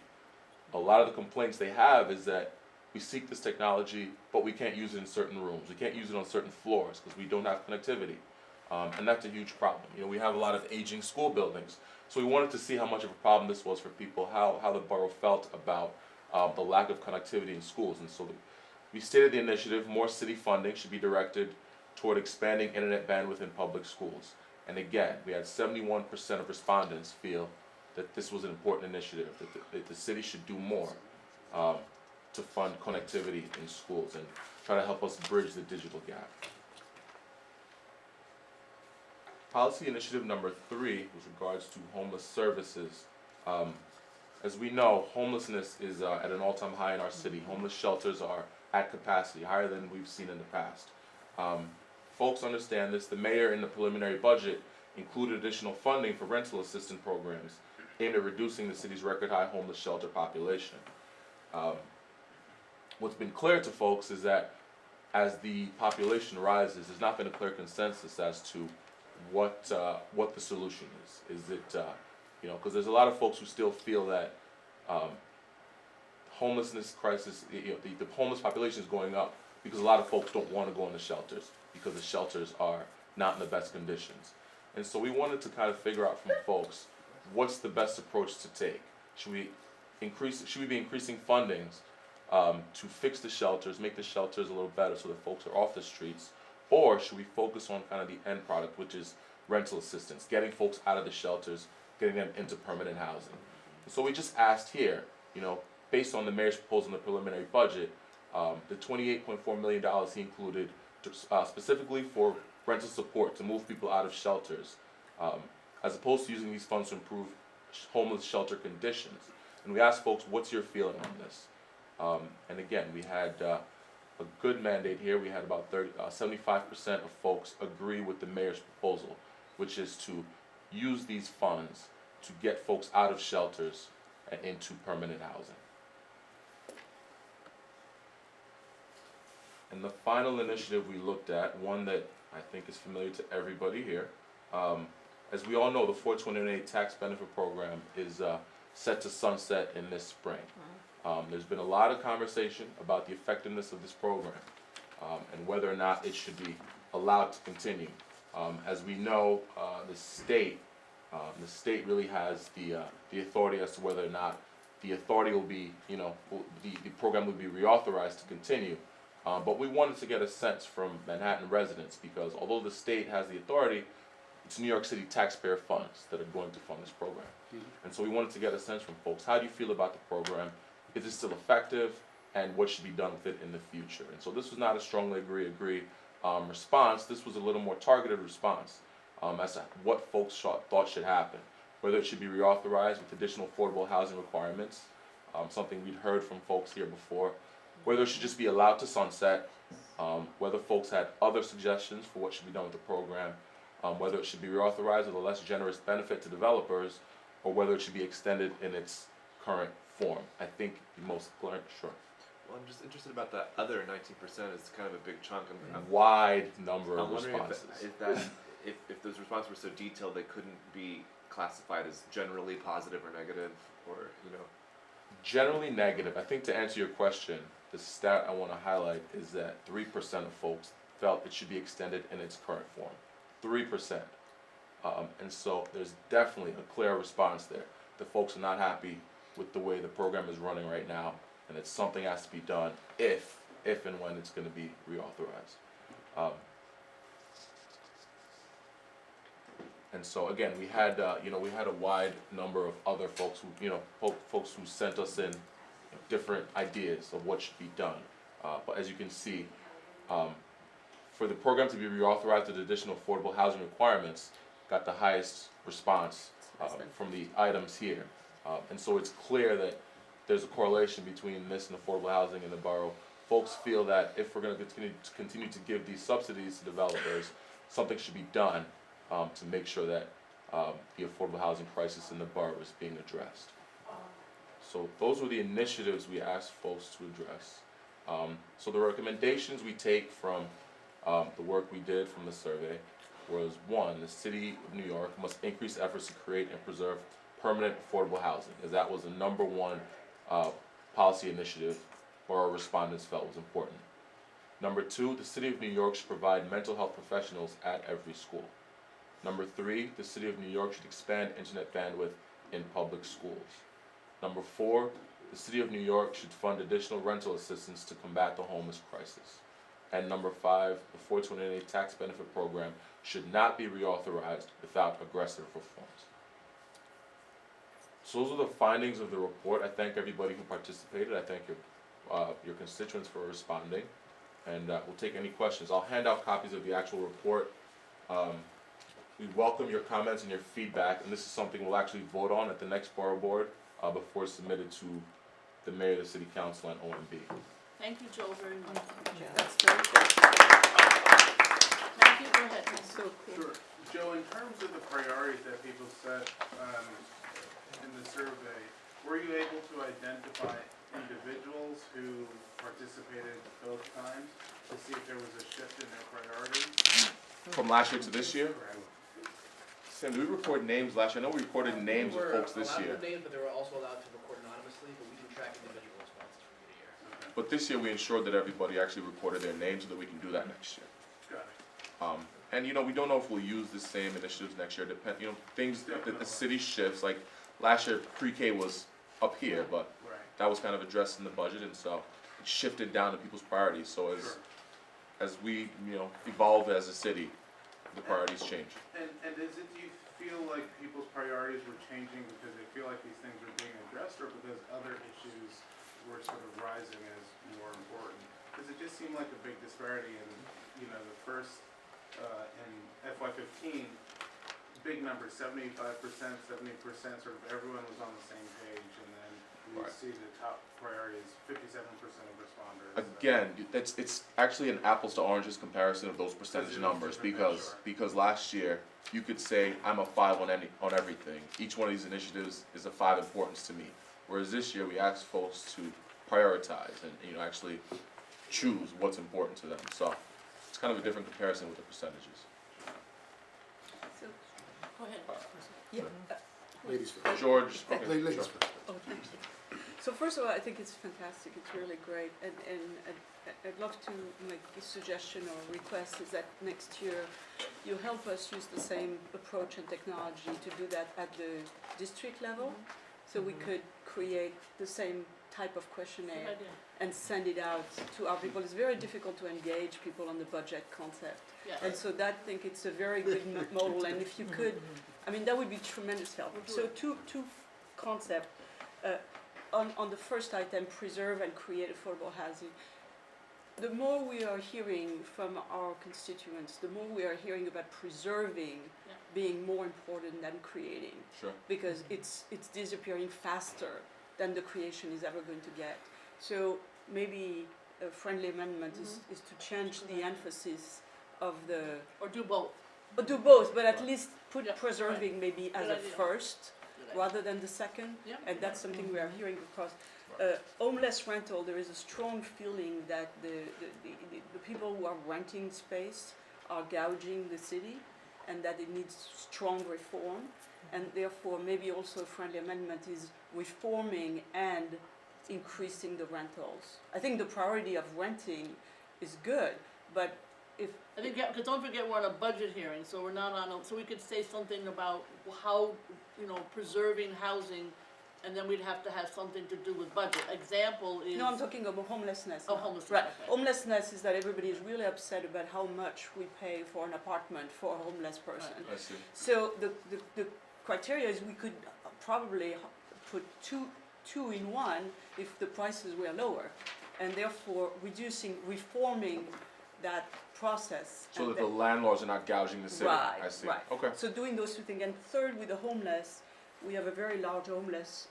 A lot of the complaints they have is that we seek this technology, but we can't use it in certain rooms. We can't use it on certain floors because we don't have connectivity. And that's a huge problem. We have a lot of aging school buildings. So we wanted to see how much of a problem this was for people, how the borough felt about the lack of connectivity in schools. And so we stated the initiative, more city funding should be directed toward expanding internet bandwidth in public schools. And again, we had 71% of respondents feel that this was an important initiative, that the city should do more to fund connectivity in schools and try to help us bridge the digital gap. Policy initiative number 3 with regards to homeless services. As we know, homelessness is at an all-time high in our city. Homeless shelters are at capacity, higher than we've seen in the past. Folks understand this. The mayor in the preliminary budget included additional funding for rental assistance programs aimed at reducing the city's record high homeless shelter population. What's been clear to folks is that as the population rises, there's not been a clear consensus as to what the solution is. Is it, because there's a lot of folks who still feel that homelessness crisis, the homeless population is going up because a lot of folks don't want to go in the shelters because the shelters are not in the best conditions. And so we wanted to kind of figure out from folks what's the best approach to take. Should we be increasing fundings to fix the shelters, make the shelters a little better so that folks are off the streets, or should we focus on kind of the end product, which is rental assistance, getting folks out of the shelters, getting them into permanent housing? And so we just asked here, based on the mayor's proposal in the preliminary budget, the $28.4 million he included specifically for rental support to move people out of shelters, as opposed to using these funds to improve homeless shelter conditions. And we asked folks, what's your feeling on this? And again, we had a good mandate here. We had about 75% of folks agree with the mayor's proposal, which is to use these funds to get folks out of shelters and into permanent housing. And the final initiative we looked at, one that I think is familiar to everybody here, as we all know, the 428 tax benefit program is set to sunset in this spring. There's been a lot of conversation about the effectiveness of this program and whether or not it should be allowed to continue. As we know, the state really has the authority as to whether or not the authority will be, the program will be reauthorized to continue. But we wanted to get a sense from Manhattan residents because although the state has the authority, it's New York City taxpayer funds that are going to fund this program. And so we wanted to get a sense from folks, how do you feel about the program? Is it still effective? And what should be done with it in the future? And so this was not a strongly agree response. This was a little more targeted response as to what folks thought should happen. Whether it should be reauthorized with additional affordable housing requirements, something we'd heard from folks here before. Whether it should just be allowed to sunset, whether folks had other suggestions for what should be done with the program, whether it should be reauthorized with a less generous benefit to developers, or whether it should be extended in its current form. I think the most clear, sure. Well, I'm just interested about that other 19%. It's kind of a big chunk. Wide number of I'm wondering responses. if those responses were so detailed they couldn't be classified as generally positive or negative, or Generally negative. I think to answer your question, the stat I want to highlight is that 3% of folks felt it should be extended in its current form. 3%. And so there's definitely a clear response there. The folks are not happy with the way the program is running right now, and it's something has to be done if and when it's going to be reauthorized. And so again, we had a wide number of other folks who folks who sent us in different ideas of what should be done. But as you can see, for the program to be reauthorized with additional affordable housing requirements, got the highest response from the items here. And so it's clear that there's a correlation between this and affordable housing in the borough. Folks feel that if we're going to continue to give these subsidies to developers, something should be done to make sure that the affordable housing crisis in the borough is being addressed. So those were the initiatives we asked folks to address. So the recommendations we take from the work we did from the survey was, one, the City of New York must increase efforts to create and preserve permanent affordable housing, as that was the number one policy initiative borough respondents felt was important. Number two, the City of New York should provide mental health professionals at every school. Number three, the City of New York should expand internet bandwidth in public schools. Number four, the City of New York should fund additional rental assistance to combat the homeless crisis. And number five, the 428 tax benefit program should not be reauthorized without aggressive reforms. So those are the findings of the report. I thank everybody who participated. I thank your constituents for responding. And we'll take any questions. I'll hand out copies of the actual report. We welcome your comments and your feedback, and this is something we'll actually vote on at the next borough board before it's submitted to the mayor, the city council, and OMB. Thank you, Joe, very much. That's very good. Thank you, go ahead. That's so cool. Sure. Joe, in terms of the priorities that people set in the survey, were you able to identify individuals who participated both times to see if there was a shift in their priorities. From last year to this year? Correct. Sam, did we record names last year? I know we recorded names of folks this year. We were allowed to names, but they were also allowed to record anonymously, but we can track individual responses from year to year. Okay. But this year, we ensured that everybody actually recorded their names so that we can do that next year. Got it. And you know, we don't know if we'll use the same initiatives next year, things that the city shifts, like last year, pre-K was up here, but Right. that was kind of addressed in the budget, and so it shifted down to people's priorities, so Sure. as we, evolve as a city, the priorities change. And do you feel like people's priorities were changing because they feel like these things are being addressed, or because other issues were sort of rising as more important? Because it just seemed like a big disparity in, the first, in FY15, big numbers, 75%, 70%, sort of everyone was on the same page, and then we Right. see the top priorities, 57% of responders. Again, it's actually an apples to oranges comparison of those percentage numbers, because last year, you could say, I'm a 5 on everything. Each one of these initiatives is a 5 importance to me. Whereas this year, we asked folks to prioritize and, actually choose what's important to them. So it's kind of a different comparison with the percentages. So, Go ahead. yeah, Ladies first. George, okay, Ladies sure. first. oh, thank you. So first of all, I think it's fantastic, it's really great, and I'd love to make a suggestion or request is that next year you help us use the same approach and technology to do that at the district level, so we could create the same type of Good questionnaire idea. and send it out to our people. It's very difficult to engage people on the budget concept. Yeah. And so that, I think it's a very good model, and if you could, I mean, that would be tremendous help. We'll do So it. two concepts. On the first item, preserve and create affordable housing. The more we are hearing from our constituents, the more we are hearing about preserving Yeah. being more important than creating, Sure. because it's disappearing faster than the creation is ever going to get. So maybe a friendly amendment is to change the emphasis of the, Or do both. or do both, but at least put Yeah, preserving maybe as Good a idea. first Good idea. rather than the second. Yeah. And that's something we are hearing across. Homeless rental, there is a strong feeling that the people who are renting space are gouging the city, and that it needs strong reform. And therefore, maybe also a friendly amendment is reforming and increasing the rentals. I think the priority of renting is good, but if, I think, because don't forget, we're on a budget hearing, so we're not on, so we could say something about how, preserving housing, and then we'd have to have something to do with budget. Example is. no, I'm talking about homelessness. Oh, now. homelessness, Right, okay. homelessness is that everybody is really upset about how much we pay for an apartment for a homeless person. I see. So the criteria is we could probably put two in one if the prices were lower, and therefore reforming that process. So and that the landlords are not gouging the city. Right, I see. right. Okay. So doing those two things. And third, with the homeless, we have a very large homeless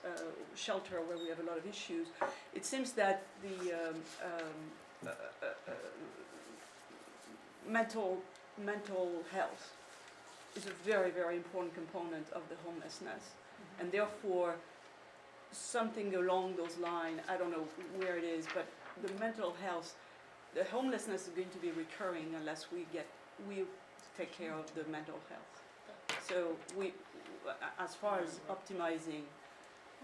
shelter where we have a lot of issues. It seems that the mental health is a very, very important component of the homelessness. And therefore, something along those lines, I don't know where it is, but the mental health, the homelessness is going to be recurring unless we take care of the mental health. So as far as optimizing,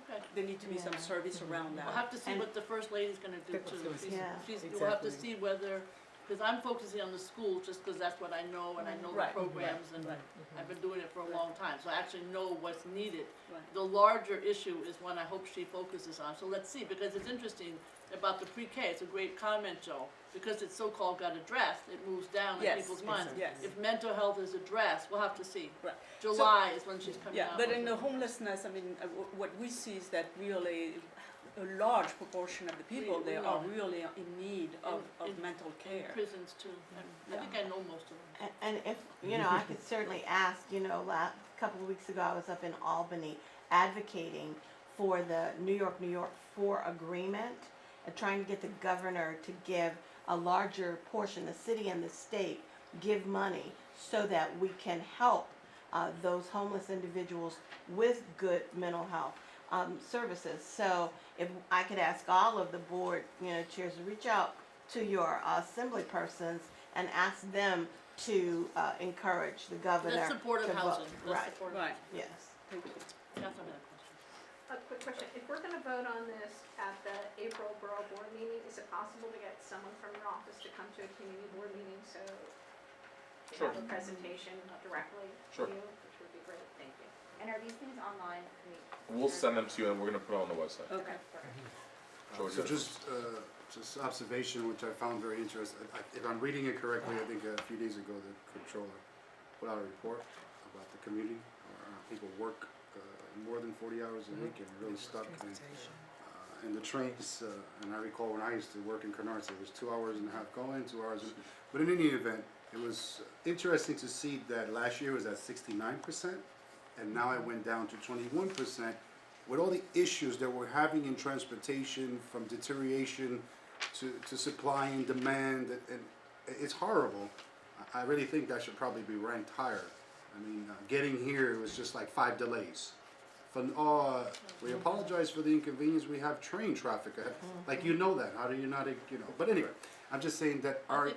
Okay. there need to be some service around that. We'll have to see And- what the first lady's gonna do That's too. what I was She's- thinking. We'll have to Exactly. see whether, because I'm focusing on the schools, just because that's what I know, and I know the Right. programs, and Right. I've been doing it for a long time, so I actually know what's needed. Right. The larger issue is one I hope she focuses on, so let's see, because it's interesting about the pre-K, it's a great comment, Joe, because it's so-called got addressed, it moves down in Yes, people's minds. yes. If mental health is addressed, we'll have to see. Right. July is when she's coming Yeah, out. but with in it. the homelessness, I mean, what we see is that really a large proportion of the people We there know. are really in need of In- mental In care. prisons too, and I think I know most of them. And if, I could certainly ask, a couple of weeks ago, I was up in Albany advocating for the New York 4 agreement, trying to get the governor to give a larger portion, the city and the state, give money so that we can help those homeless individuals with good mental health. services. So if I could ask all of the board, chairs to reach out to your assembly persons and ask them to encourage the governor That's supportive to vote. housing, that's Right, supportive. Right, yes. thank you. Catherine had a question. A quick question, if we're gonna vote on this at the April Borough Board meeting, is it possible to get someone from your office to come to a community board meeting, so to Sure. have a presentation directly Sure. to you, which would be great, thank you. And are these things online? We'll send them to you and we're gonna put it on the website. Okay. George, So you have just observation, which I found very interesting. If I'm reading it correctly, I think a few days ago, the controller put out a report about the community, people work more than 40 hours a week and really stuck in the trains. And I recall when I used to work in Canarsie, it was 2 hours and a half going, 2 hours. But in any event, it was interesting to see that last year was at 69%, and now it went down to 21%. With all the issues that we're having in transportation, from deterioration to supply and demand, and it's horrible. I really think that should probably be ranked higher. I mean, getting here was just like 5 delays. We apologize for the inconvenience. We have train traffic ahead. Like, that. How do you not, But anyway, I'm just saying that our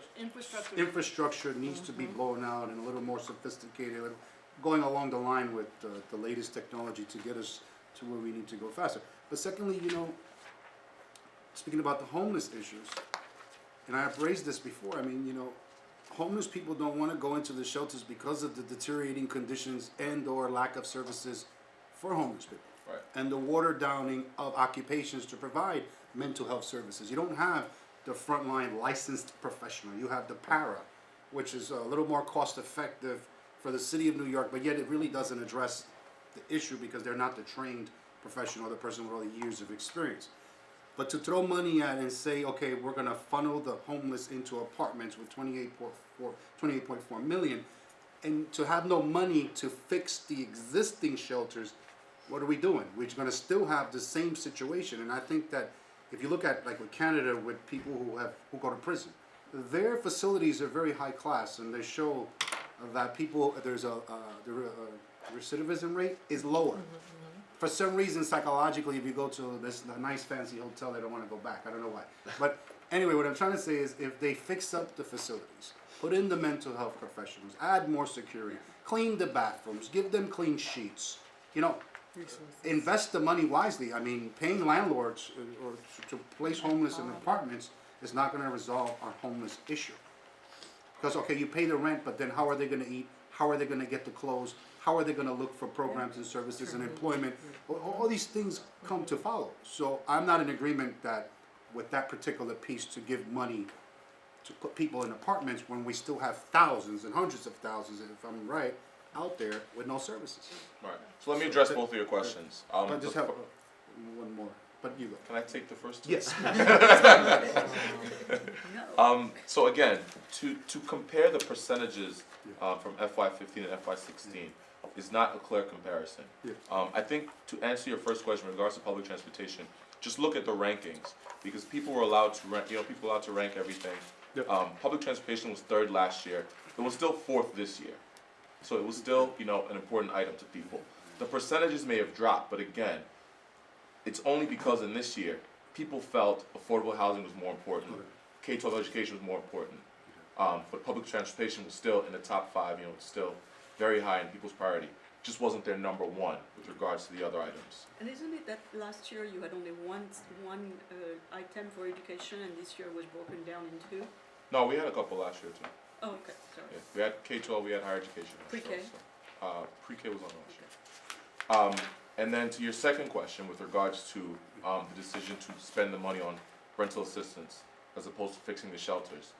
infrastructure needs to be blown out and a little more sophisticated, going along the line with the latest technology to get us to where we need to go faster. But secondly, speaking about the homeless issues, and I have raised this before, I mean, homeless people don't want to go into the shelters because of the deteriorating conditions and or lack of services for homeless people. Right. And the water downing of occupations to provide mental health services. You don't have the frontline licensed professional. You have the para, which is a little more cost effective for the city of New York, but yet it really doesn't address the issue because they're not the trained professional, the person with all the years of experience. But to throw money at and say, okay, we're going to funnel the homeless into apartments with 28.4 million, and to have no money to fix the existing shelters, what are we doing? We're going to still have the same situation. And I think that if you look at, like with Canada, with people who go to prison, their facilities are very high class, and they show that the recidivism rate is lower. For some reason, psychologically, if you go to this nice fancy hotel, they don't want to go back. I don't know why. But anyway, what I'm trying to say is if they fix up the facilities, put in the mental health professionals, add more security, clean the bathrooms, give them clean sheets, invest the money wisely. I mean, paying landlords or to place homeless in apartments is not going to resolve our homeless issue. Because, okay, you pay the rent, but then how are they going to eat? How are they going to get the clothes? How are they going to look for programs and services and employment? All these things come to follow. So I'm not in agreement that with that particular piece to give money to put people in apartments when we still have thousands and hundreds of thousands, if I'm right, out there with no services. Right. So let me address both of your questions. I just have one more, but you go. Can I take the first two? Yes. So again, to compare the percentages from FY15 and FY16 is not a clear comparison. Yeah. I think to answer your first question in regards to public transportation, just look at the rankings because people were allowed to rank. People allowed to rank everything. Yep. Public transportation was 3rd last year. It was still 4th this year. So it was still, an important item to people. The percentages may have dropped, but again, it's only because in this year, people felt affordable housing was more important. K-12 education was more important. But public transportation was still in the top 5, it's still very high in people's priority. Just wasn't their number 1 with regards to the other items. And isn't it that last year you had only one item for education, and this year was broken down in 2? No, we had a couple last year too. Oh, okay, sorry. Yeah, we had K-12, we had higher education. Pre-K? Pre-K was on last year. And then to your second question with regards to the decision to spend the money on rental assistance as opposed to fixing the shelters.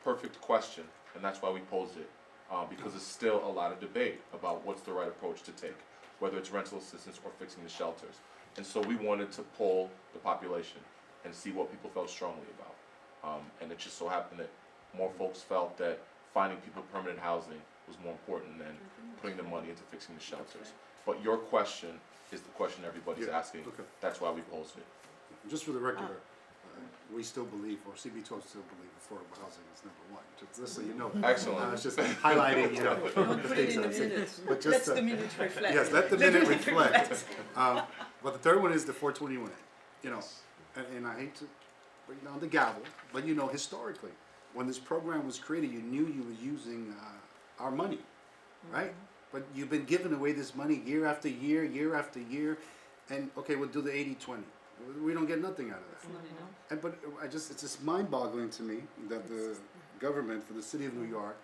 Perfect question, and that's why we posed it. Because there's still a lot of debate about what's the right approach to take, whether it's rental assistance or fixing the shelters. And so we wanted to poll the population and see what people felt strongly about. And it just so happened that more folks felt that finding people permanent housing was more important than putting the money into fixing the shelters. But your question is the question everybody's asking. Okay. That's why we posed it. Just for the record, we still believe, or CB12 still believe, affordable housing is number 1. Just so you know. Excellent. It's just highlighting, Don't the put it things in that the I'm saying. minutes. But just, Let the minutes reflect. yes, let the minute reflect. But the third one is the 421A, you know, and I hate to bring down the gavel, but you know, historically, when this program was created, you knew you were using our money, right? But you've been giving away this money year after year, and okay, we'll do the 80-20. We don't get nothing out of that. And but it's just mind-boggling to me that the government for the city of New York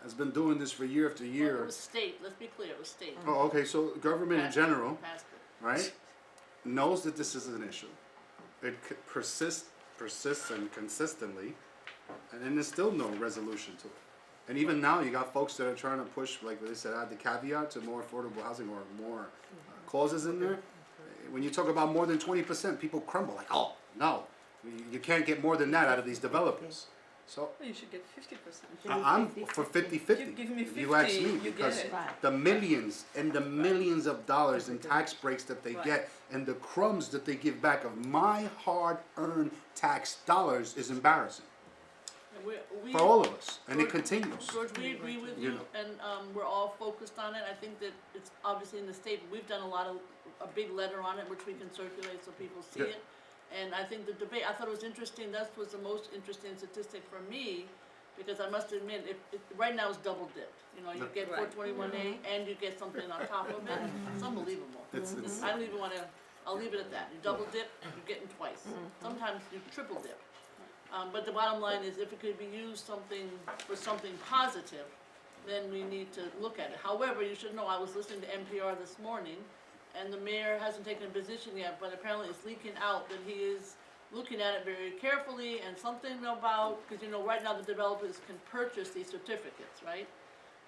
has been doing this for year after Well, year. it was state, let's be clear, it was state. Oh, okay, so government in Passed it, general, passed it. right, knows that this is an issue. It persists and consistently, and then there's still no resolution to it. And even now, you got folks that are trying to push, like they said, add the caveat to more affordable housing or more clauses in there. When you talk about more than 20%, people crumble like, oh, no, you can't get more than that out of these developers. So Well, you should get 50%. I'm for 50-50. Give me 50, You ask me, you because get it. Right. the millions and the millions of dollars in tax breaks that they Right. get and the crumbs that they give back of my hard-earned tax dollars is embarrassing And we- for all of us, and it George- continues. George, we agree with You you, know. and we're all focused on it. I think that it's obviously in the state, but we've done a big letter on it, which we can circulate so people see Yeah. it. And I think the debate, I thought it was interesting, that was the most interesting statistic for me, because I must admit, right now it's double dipped. You know, you get Right. 421A and you get something on top of it. It's unbelievable. It's I don't even wanna, I'll leave it at that. You double dip, you're getting twice. Sometimes you triple dip. But the bottom line is, if it could be used for something positive, then we need to look at it. However, you should know, I was listening to NPR this morning, and the mayor hasn't taken a position yet, but apparently it's leaking out that he is looking at it very carefully, and something about, because you know, right now the developers can purchase these certificates, right?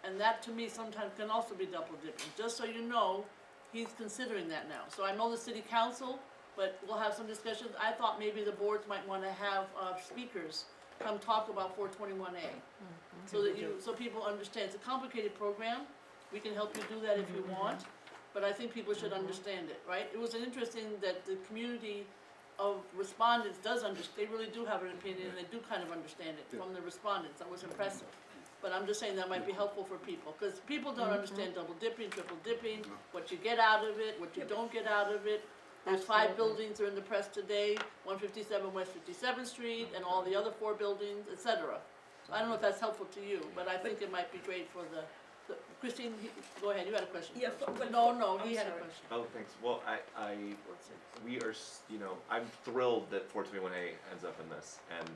And that to me sometimes can also be double dipping, just so you know, he's considering that now. So I know the city council, but we'll have some discussions. I thought maybe the boards might wanna have, speakers come talk about 421A. So that so people understand, it's a complicated program, we can help you do that if you want, but I think people should understand it, right? It was interesting that the community of respondents they really do have an opinion, and they do kind of understand it from the respondents, that was impressive. But I'm just saying that might be helpful for people, because people don't understand double dipping, triple dipping, what you get out of it, what you don't get out of it. Those 5 buildings are in the press today, 157 West 57th Street, and all the other 4 buildings, et cetera. So I don't know if that's helpful to you, but I think it might be great for Christine, go ahead, you had a question. Yeah, first. but- No, I'm he had a sorry. question. Oh, thanks. Well, we are, I'm thrilled that 421A ends up in this, and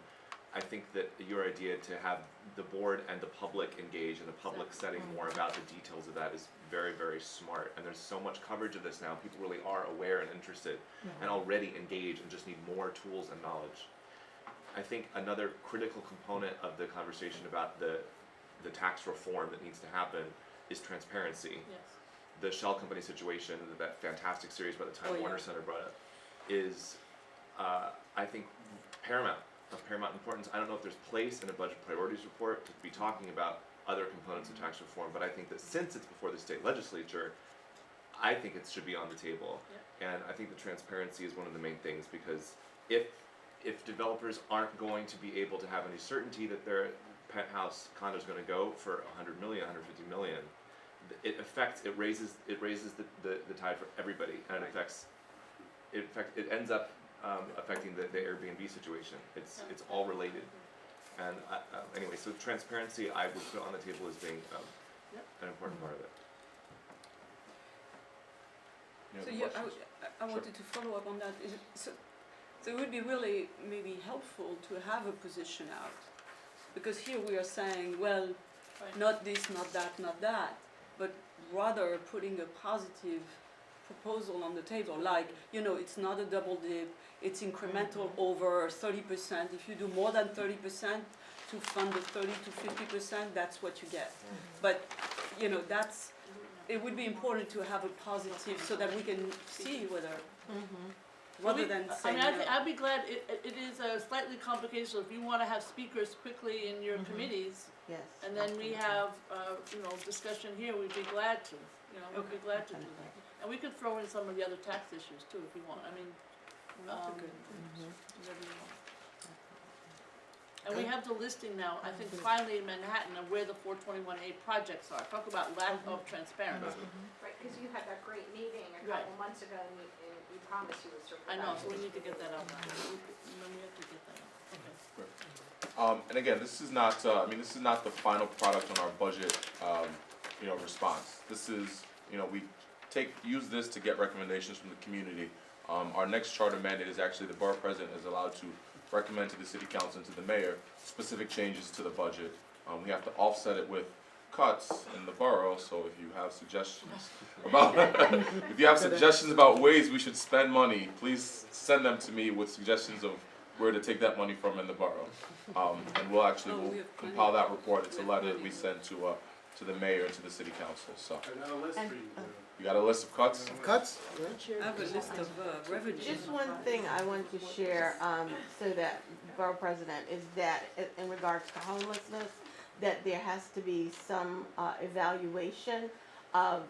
I think that your idea to have the board and the public engage in a public setting more about the details of that is very, very smart. And there's so much coverage of this now, people really are aware and interested, and already engaged and just need more tools and knowledge. I think another critical component of the conversation about the tax reform that needs to happen is transparency. Yes. The Shell Company situation, that fantastic series by the Time Oh, yeah. Warner Center brought up, is I think of paramount importance. I don't know if there's place in a budget priorities report to be talking about other components of tax reform, but I think that since it's before the state legislature, I think it should be on the table. And I think the transparency is one of the main things, because if developers aren't going to be able to have any certainty that their penthouse condo is going to go for 100 million, 150 million, it raises the tide for everybody, and it ends up affecting the Airbnb situation. It's all related, and anyway, so transparency I would put on the table as being an important part of it. Any So other yeah, questions? I wanted to follow up on that. So it would be really maybe helpful to have a position out, because here we are saying, well, Right. not this, not that, but rather putting a positive proposal on the table, like, it's not a double dip, it's incremental over 30%. If you do more than 30% to fund the 30 to 50%, that's what you get. But, it would be important to have a positive so that we can see whether, rather than saying no. I'd be glad, it is slightly complicated, so if you wanna have speakers quickly in your committees, Yes. and then we have, discussion here, we'd be glad to, we'd be glad to do that. And we could throw in some of the other tax issues too, if you want, I mean, That's a good. whatever you want. And we have the listing now, I think finally in Manhattan, of where the 421A projects are. Talk about lack of transparency. Right, because you had that great meeting a Right. couple months ago, and you promised you would circle I back. know, so we need to get that out now. We have to get that out. Okay. And again, this is not, this is not the final product on our budget, response. This is, we use this to get recommendations from the community. Our next charter mandate is actually the borough president is allowed to recommend to the city council and to the mayor specific changes to the budget. We have to offset it with cuts in the borough, so if you have suggestions about ways we should spend money, please send them to me with suggestions of where to take that money from in the borough. And we'll compile that report. It's a letter that we send to the mayor and to the city council, so. I got a list for you. You got a list of cuts? Cuts? I have a list of revenues. Just one thing I want to share, so that Borough President, is that in regards to homelessness, that there has to be some evaluation of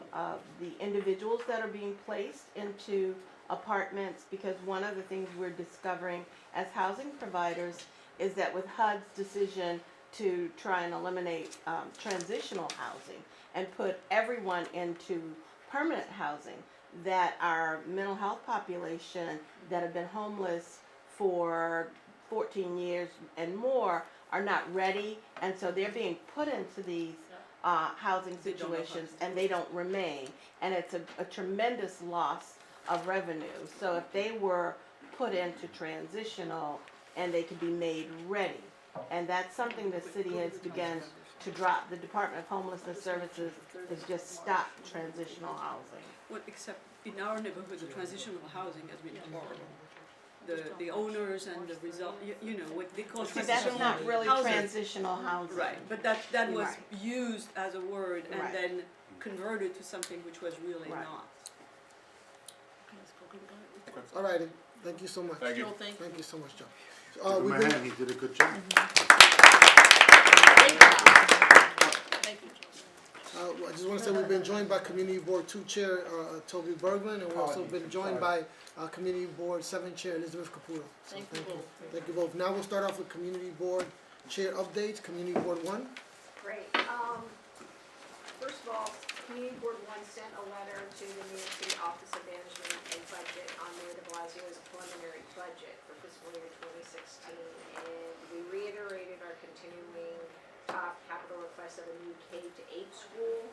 the individuals that are being placed into apartments, because one of the things we're discovering as housing providers is that with HUD's decision to try and eliminate transitional housing and put everyone into permanent housing, that our mental health population that have been homeless for 14 years and more are not ready, and so they're being put into these housing situations and they don't remain, and it's a tremendous loss of revenue. So if they were put into transitional and they could be made ready, and that's something the city has begun to drop. The Department of Homelessness Services has just stopped transitional housing. Well, except in our neighborhood, the transitional housing has been horrible. The owners and the result, what they call See, transitional that's not really housing. transitional housing. Right, but that was Right. used as a word and Right. then converted to something which was really Right. not. All righty, thank you so much. Thank you. Joe, thank you. Thank you so much, Joe. Give him a hand, he did a good job. Thank you, Joe. I just want to say we've been joined by Community Board 2 Chair Toby Bergman, and we've also been joined by Community Board 7 Chair Elizabeth Caputo. So Thank you both. Thank you both. Now we'll start off with Community Board Chair updates. Community Board 1. Great. First of all, Community Board 1 sent a letter to the New York City Office of Management and Budget on Mayor de Blasio's preliminary budget for fiscal year 2016, and we reiterated our continuing top capital request of a new K-8 school,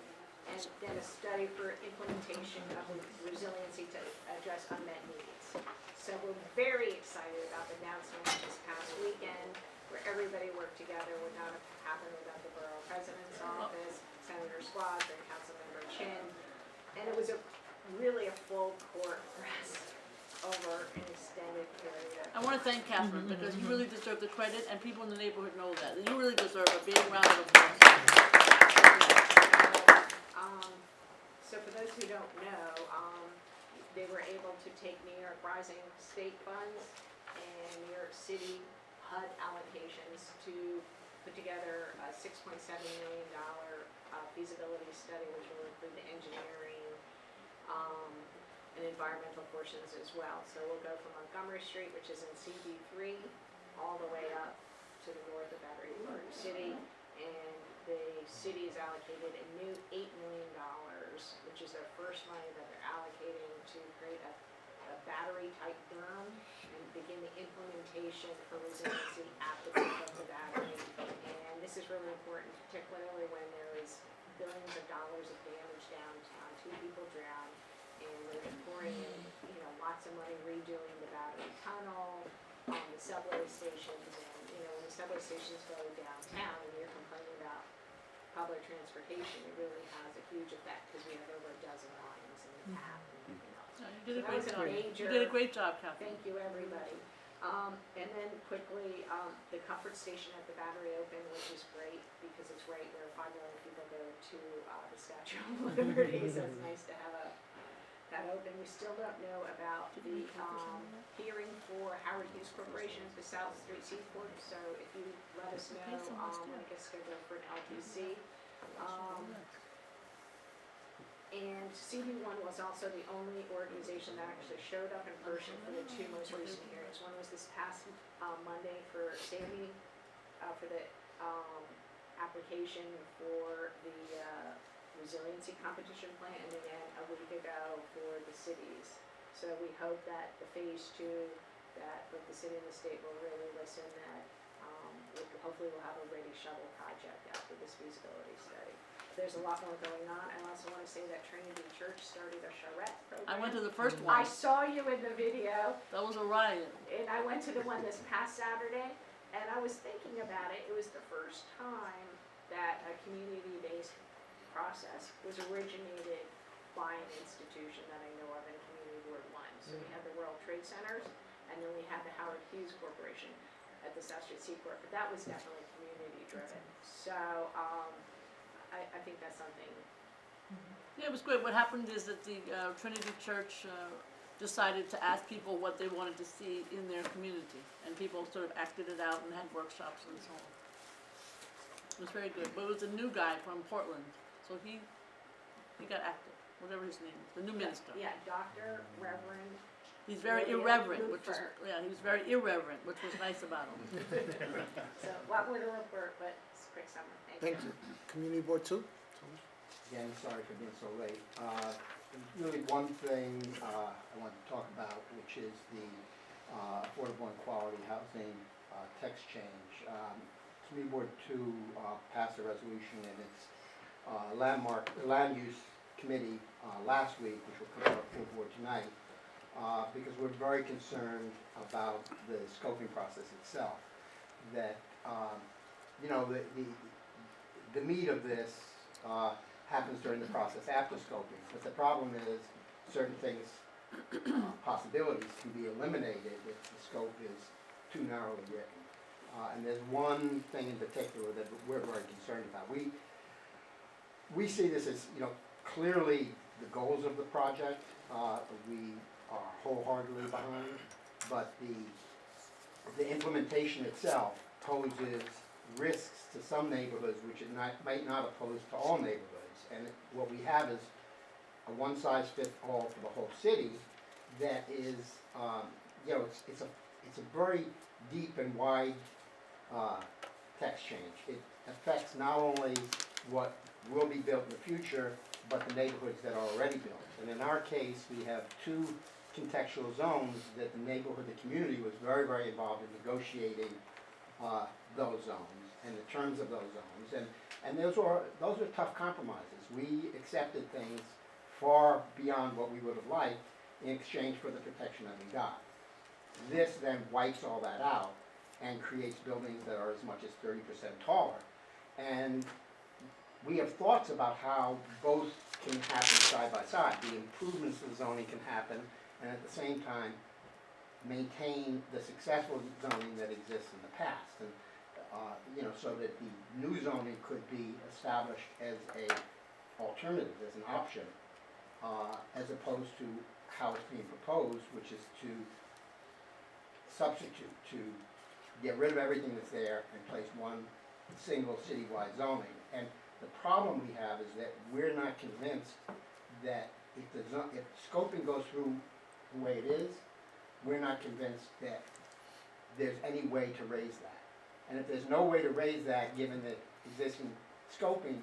and then a study for implementation of resiliency to address unmet needs. So we're very excited about the announcement this past weekend, where everybody worked together. Would not have happened without the Borough President's Office, Senator Squaz, and Councilmember Chin, and it was really a full court press over an extended period. I want to thank Catherine, because you really deserve the credit, and people in the neighborhood know that. You really deserve a big round of applause. So for those who don't know, they were able to take New York Rising state funds and New York City HUD allocations to put together a $6.7 million feasibility study, which will include the engineering and environmental portions as well. So we'll go from Montgomery Street, which is in CD3, all the way up to the north of Battery Park City, and the city is allocated a new $8 million, which is their first money that they're allocating to create a battery-type berm and begin the implementation for resiliency at the tip of the battery. And this is really important, particularly when there is billions of dollars of damage downtown. 2 people drowned, and they're pouring in, lots of money redoing the battery tunnel, the subway stations, and, when the subway stations go downtown and you're complaining about public transportation, it really has a huge effect, because we have over a dozen lines in the tap. You did a So that great was a job. major- You did a great job, Catherine. Thank you, everybody. And then quickly, the comfort station at the Battery opened, which is great, because it's right where 5 million people go to the Statue of Liberty, so it's nice to have that open. We still don't know about the hearing for Howard Hughes Corporation at the South Street Seaport, so if you let us know when it gets scheduled for an LTC. And CB1 was also the only organization that actually showed up in person for the 2 most recent hearings. One was this past Monday for Sammy for the, application for the, resiliency competition plan, and again, a week ago for the cities. So we hope that the phase two, that both the city and the state will really listen, that, hopefully we'll have a ready shovel project after this feasibility study. There's a lot more going on. I also wanna say that Trinity Church started a charrette program. I went to the first I one, saw you in the video, that was a riot. and I went to the one this past Saturday, and I was thinking about it. It was the first time that a community-based process was originated by an institution that I know of in Community Board One. So we had the World Trade Centers, and then we had the Howard Hughes Corporation at the South Street Seaport, but that was definitely community-driven. So, I think that's something. Yeah, it was great. What happened is that the Trinity Church decided to ask people what they wanted to see in their community, and people sort of acted it out and had workshops and so on. It was very good, but it was a new guy from Portland, so he got active, whatever his name is, the new minister. Yeah, Dr. Reverend. He's very William irreverent, which was, Luther. yeah, he was very irreverent, which was nice about him. So, a lot more to report, but it's a quick summer. Thank you. Community Board Two? Again, sorry for being so late. There's really one thing I want to talk about, which is the affordable and quality housing text change. Community Board Two passed a resolution in its land use committee last week, which will come to our full board tonight, because we're very concerned about the scoping process itself. That you know, the meat of this happens during the process after scoping, but the problem is certain things, possibilities can be eliminated if the scope is too narrowly written. And there's one thing in particular that we're very concerned about. We see this as, you know, clearly the goals of the project, we are wholeheartedly behind, but the implementation itself poses risks to some neighborhoods which it might not pose to all neighborhoods. And what we have is a one-size-fits-all for the whole city that is, you know, it's a very deep and wide text change. It affects not only what will be built in the future, but the neighborhoods that are already built. And in our case, we have two contextual zones that the neighborhood, the community was very, very involved in negotiating those zones and the terms of those zones. And those are tough compromises. We accepted things far beyond what we would have liked in exchange for the protection that we got. This then wipes all that out and creates buildings that are as much as 30% taller. And we have thoughts about how both can happen side by side. The improvements to the zoning can happen, and at the same time maintain the successful zoning that exists in the past. And you know, so that the new zoning could be established as a alternative, as an option, as opposed to how it's being proposed, which is to substitute, to get rid of everything that's there and place one single citywide zoning. And the problem we have is that we're not convinced that if scoping goes through the way it is, we're not convinced that there's any way to raise that. And if there's no way to raise that, given the existing scoping,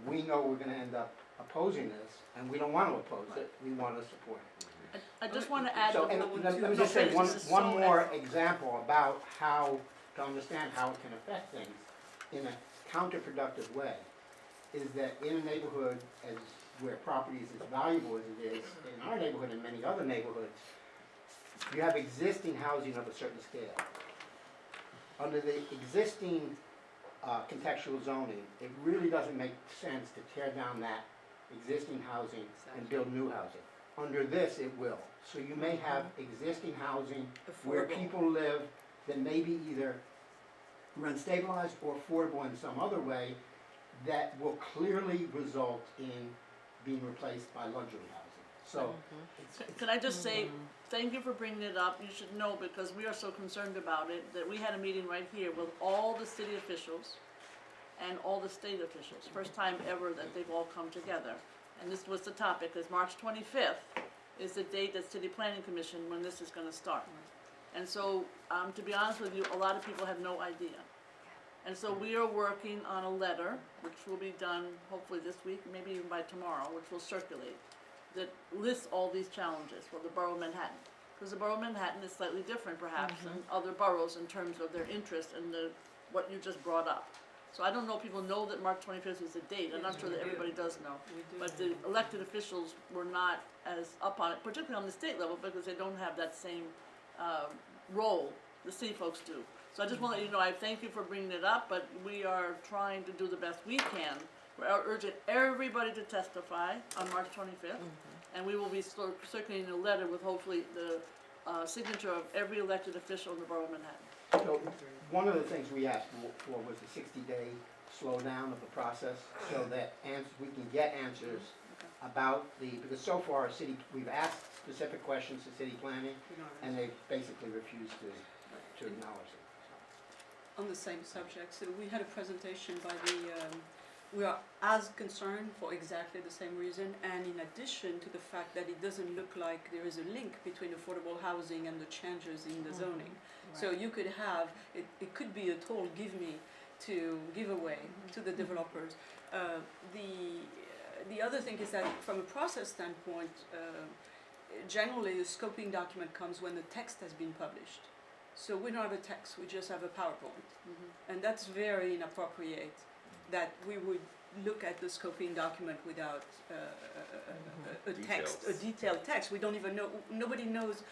we know we're gonna end up opposing this, and we don't wanna oppose it, we wanna support it. I just want to add. So, and let me just say one more example about how, to understand how it can affect things in a counterproductive way, is that in a neighborhood where property is as valuable as it is, in our neighborhood and many other neighborhoods, you have existing housing of a certain scale. Under the existing contextual zoning, it really doesn't make sense to tear down that existing housing and build new housing. Under this, it will. So you may have existing housing where Affordable. people live that may be either rent stabilized or affordable in some other way that will clearly result in being replaced by luxury housing. So, Can I just say, thank you for bringing it up. You should know, because we are so concerned about it, that we had a meeting right here with all the city officials and all the state officials. First time ever that they've all come together. And this was the topic, is March 25th is the date that City Planning Commission, when this is gonna start. And so, to be honest with you, a lot of people have no idea. And so we are working on a letter, which will be done hopefully this week, maybe even by tomorrow, which will circulate, that lists all these challenges for the Borough of Manhattan. Because the Borough of Manhattan is slightly different perhaps than other boroughs in terms of their interest in what you just brought up. So I don't know if people know that March 25th is the date, I'm not sure that everybody does know. But the elected officials were not as up on it, particularly on the state level, because they don't have that same role the city folks do. So I just want to let you know, I thank you for bringing it up, but we are trying to do the best we can. We're urging everybody to testify on March 25th, and we will be circulating a letter with hopefully the signature of every elected official in the Borough of Manhattan. So, one of the things we asked for was a 60-day slowdown of the process, so that we can get answers about because so far we've asked specific questions to city planning, and they basically refused to acknowledge it. On the same subject, so we had a presentation by we are as concerned for exactly the same reason, and in addition to the fact that it doesn't look like there is a link between affordable housing and the changes in the zoning. So you could have, it could be a total giveaway to the developers. The other thing is that from a process standpoint, generally the scoping document comes when the text has been published. So we don't have a text, we just have a PowerPoint. And that's very inappropriate that we would look at the scoping document without a text, a detailed text. We don't even know, nobody knows.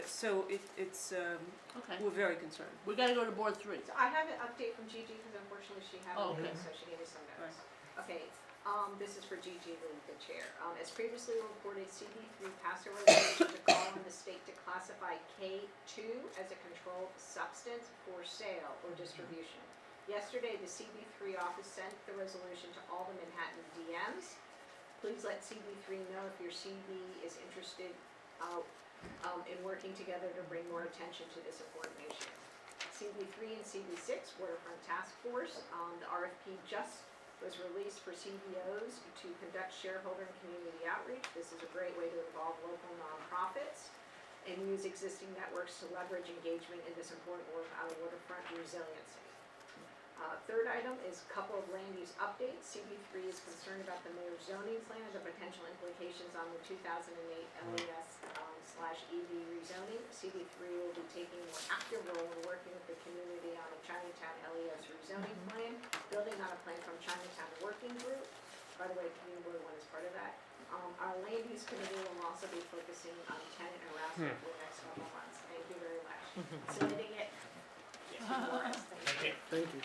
So we're very concerned. We gotta go to board 3. So I have an update from Gigi, because unfortunately she had a meeting, so she gave me some notes. Okay, this is for Gigi, the chair. As previously reported, CB3 passed a resolution to call on the state to classify K2 as a controlled substance for sale or distribution. Yesterday, the CB3 office sent the resolution to all the Manhattan DMs. Please let CB3 know if your CB is interested in working together to bring more attention to this important issue. CB3 and CB6 Waterfront Task Force, the RFP just was released for CBOs to conduct shareholder and community outreach. This is a great way to involve local nonprofits and use existing networks to leverage engagement in this important work on waterfront resiliency. Third item is coupled land use update. CB3 is concerned about the mayor's zoning plan and the potential implications on the 2008 LES/EV rezoning. CB3 will be taking a more active role in working with the community on a Chinatown LES rezoning plan, building on a plan from Chinatown Working Group. By the way, Community Board 1 is part of that. Our land use committee will also be focusing on tenant harassment for the next couple of months. Thank you very much. Submitting it. Thank you. Thank you.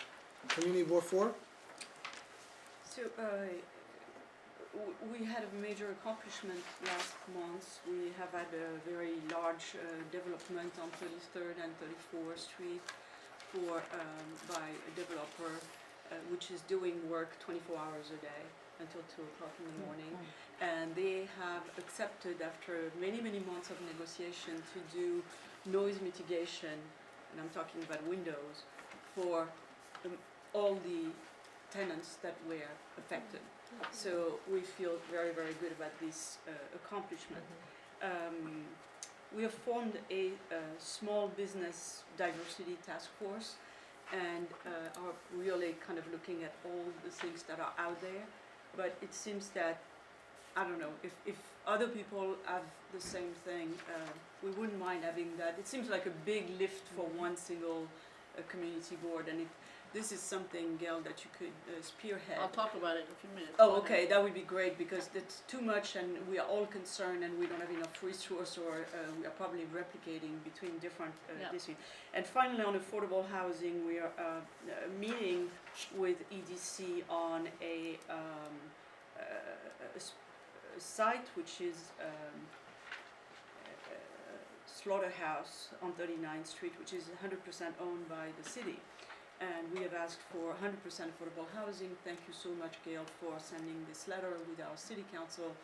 Community Board 4? So we had a major accomplishment last month. We have had a very large development on 33rd and 34th Street by a developer which is doing work 24 hours a day until 2 o'clock in the morning. And they have accepted, after many, many months of negotiation, to do noise mitigation, and I'm talking about windows, for all the tenants that were affected. So we feel very, very good about this accomplishment. We have formed a small business diversity task force and are really kind of looking at all the things that are out there. But it seems that, I don't know, if other people have the same thing, we wouldn't mind having that. It seems like a big lift for one single community board, and this is something, Gail, that you could spearhead. I'll talk about it in a few minutes. Oh, okay, that would be great, because it's too much and we are all concerned and we don't have enough resource, or we are probably replicating between different districts. And finally, on affordable housing, we are meeting with EDC on a site which is Slaughterhouse on 39th Street, which is 100% owned by the city. And we have asked for 100% affordable housing. Thank you so much, Gail, for sending this letter with our city council.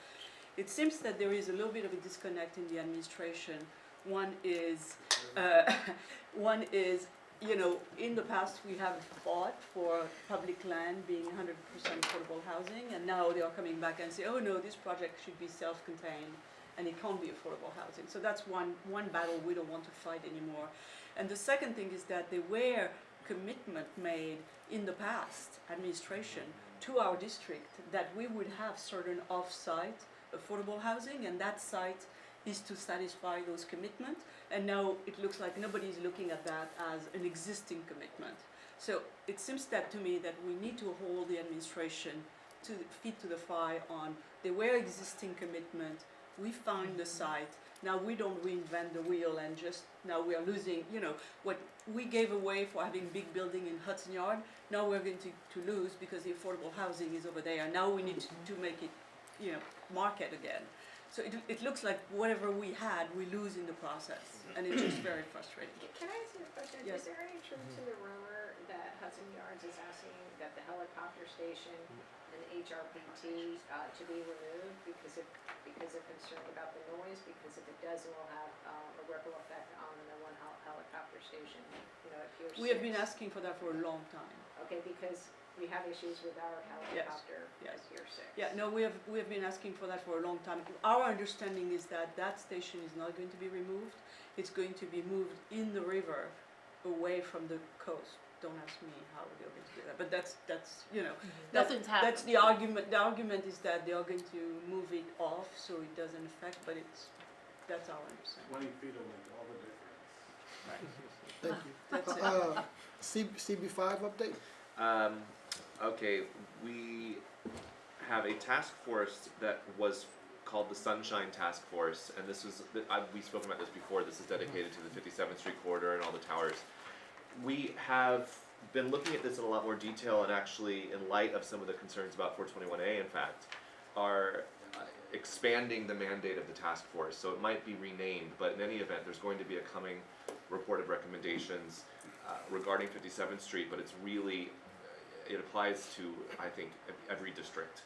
It seems that there is a little bit of a disconnect in the administration. One is, you know, in the past we have fought for public land being 100% affordable housing, and now they are coming back and say, oh no, this project should be self-contained and it can't be affordable housing. So that's one battle we don't want to fight anymore. And the second thing is that they were commitment made in the past administration to our district that we would have certain off-site affordable housing, and that site is to satisfy those commitments. And now it looks like nobody's looking at that as an existing commitment. So it seems that to me that we need to hold the administration to feet to the fire on there were existing commitment. We found the site. Now we don't reinvent the wheel and just now we are losing, what we gave away for having big building in Hudson Yard. Now we're going to lose because the affordable housing is over there. Now we need to make it, market again. So it looks like whatever we had, we lose in the process, and it's just very frustrating. Can I ask you a question? Yes. Is there any truth to the rumor that Hudson Yards is asking that the helicopter station and HRPT to be removed because of concern about the noise? Because if it does, it will have a ripple effect on the one helicopter station, at Pier 6. We have been asking for that for a long time. Okay, because we have issues with our helicopter at Pier 6. Yeah, no, we have been asking for that for a long time. Our understanding is that that station is not going to be removed. It's going to be moved in the river, away from the coast. Don't ask me how they're going to do that, but that's Nothing's happened. that's the argument. The argument is that they are going to move it off so it doesn't affect, but that's our understanding. 20 feet will make all the difference. Right. Thank you. That's it. CB5 update? Okay, we have a task force that was called the Sunshine Task Force, and this was, we've spoken about this before, this is dedicated to the 57th Street corridor and all the towers. We have been looking at this in a lot more detail, and actually, in light of some of the concerns about 421A, in fact, are expanding the mandate of the task force. So it might be renamed, but in any event, there's going to be a coming report of recommendations regarding 57th Street, but it's really, it applies to, I think, every district.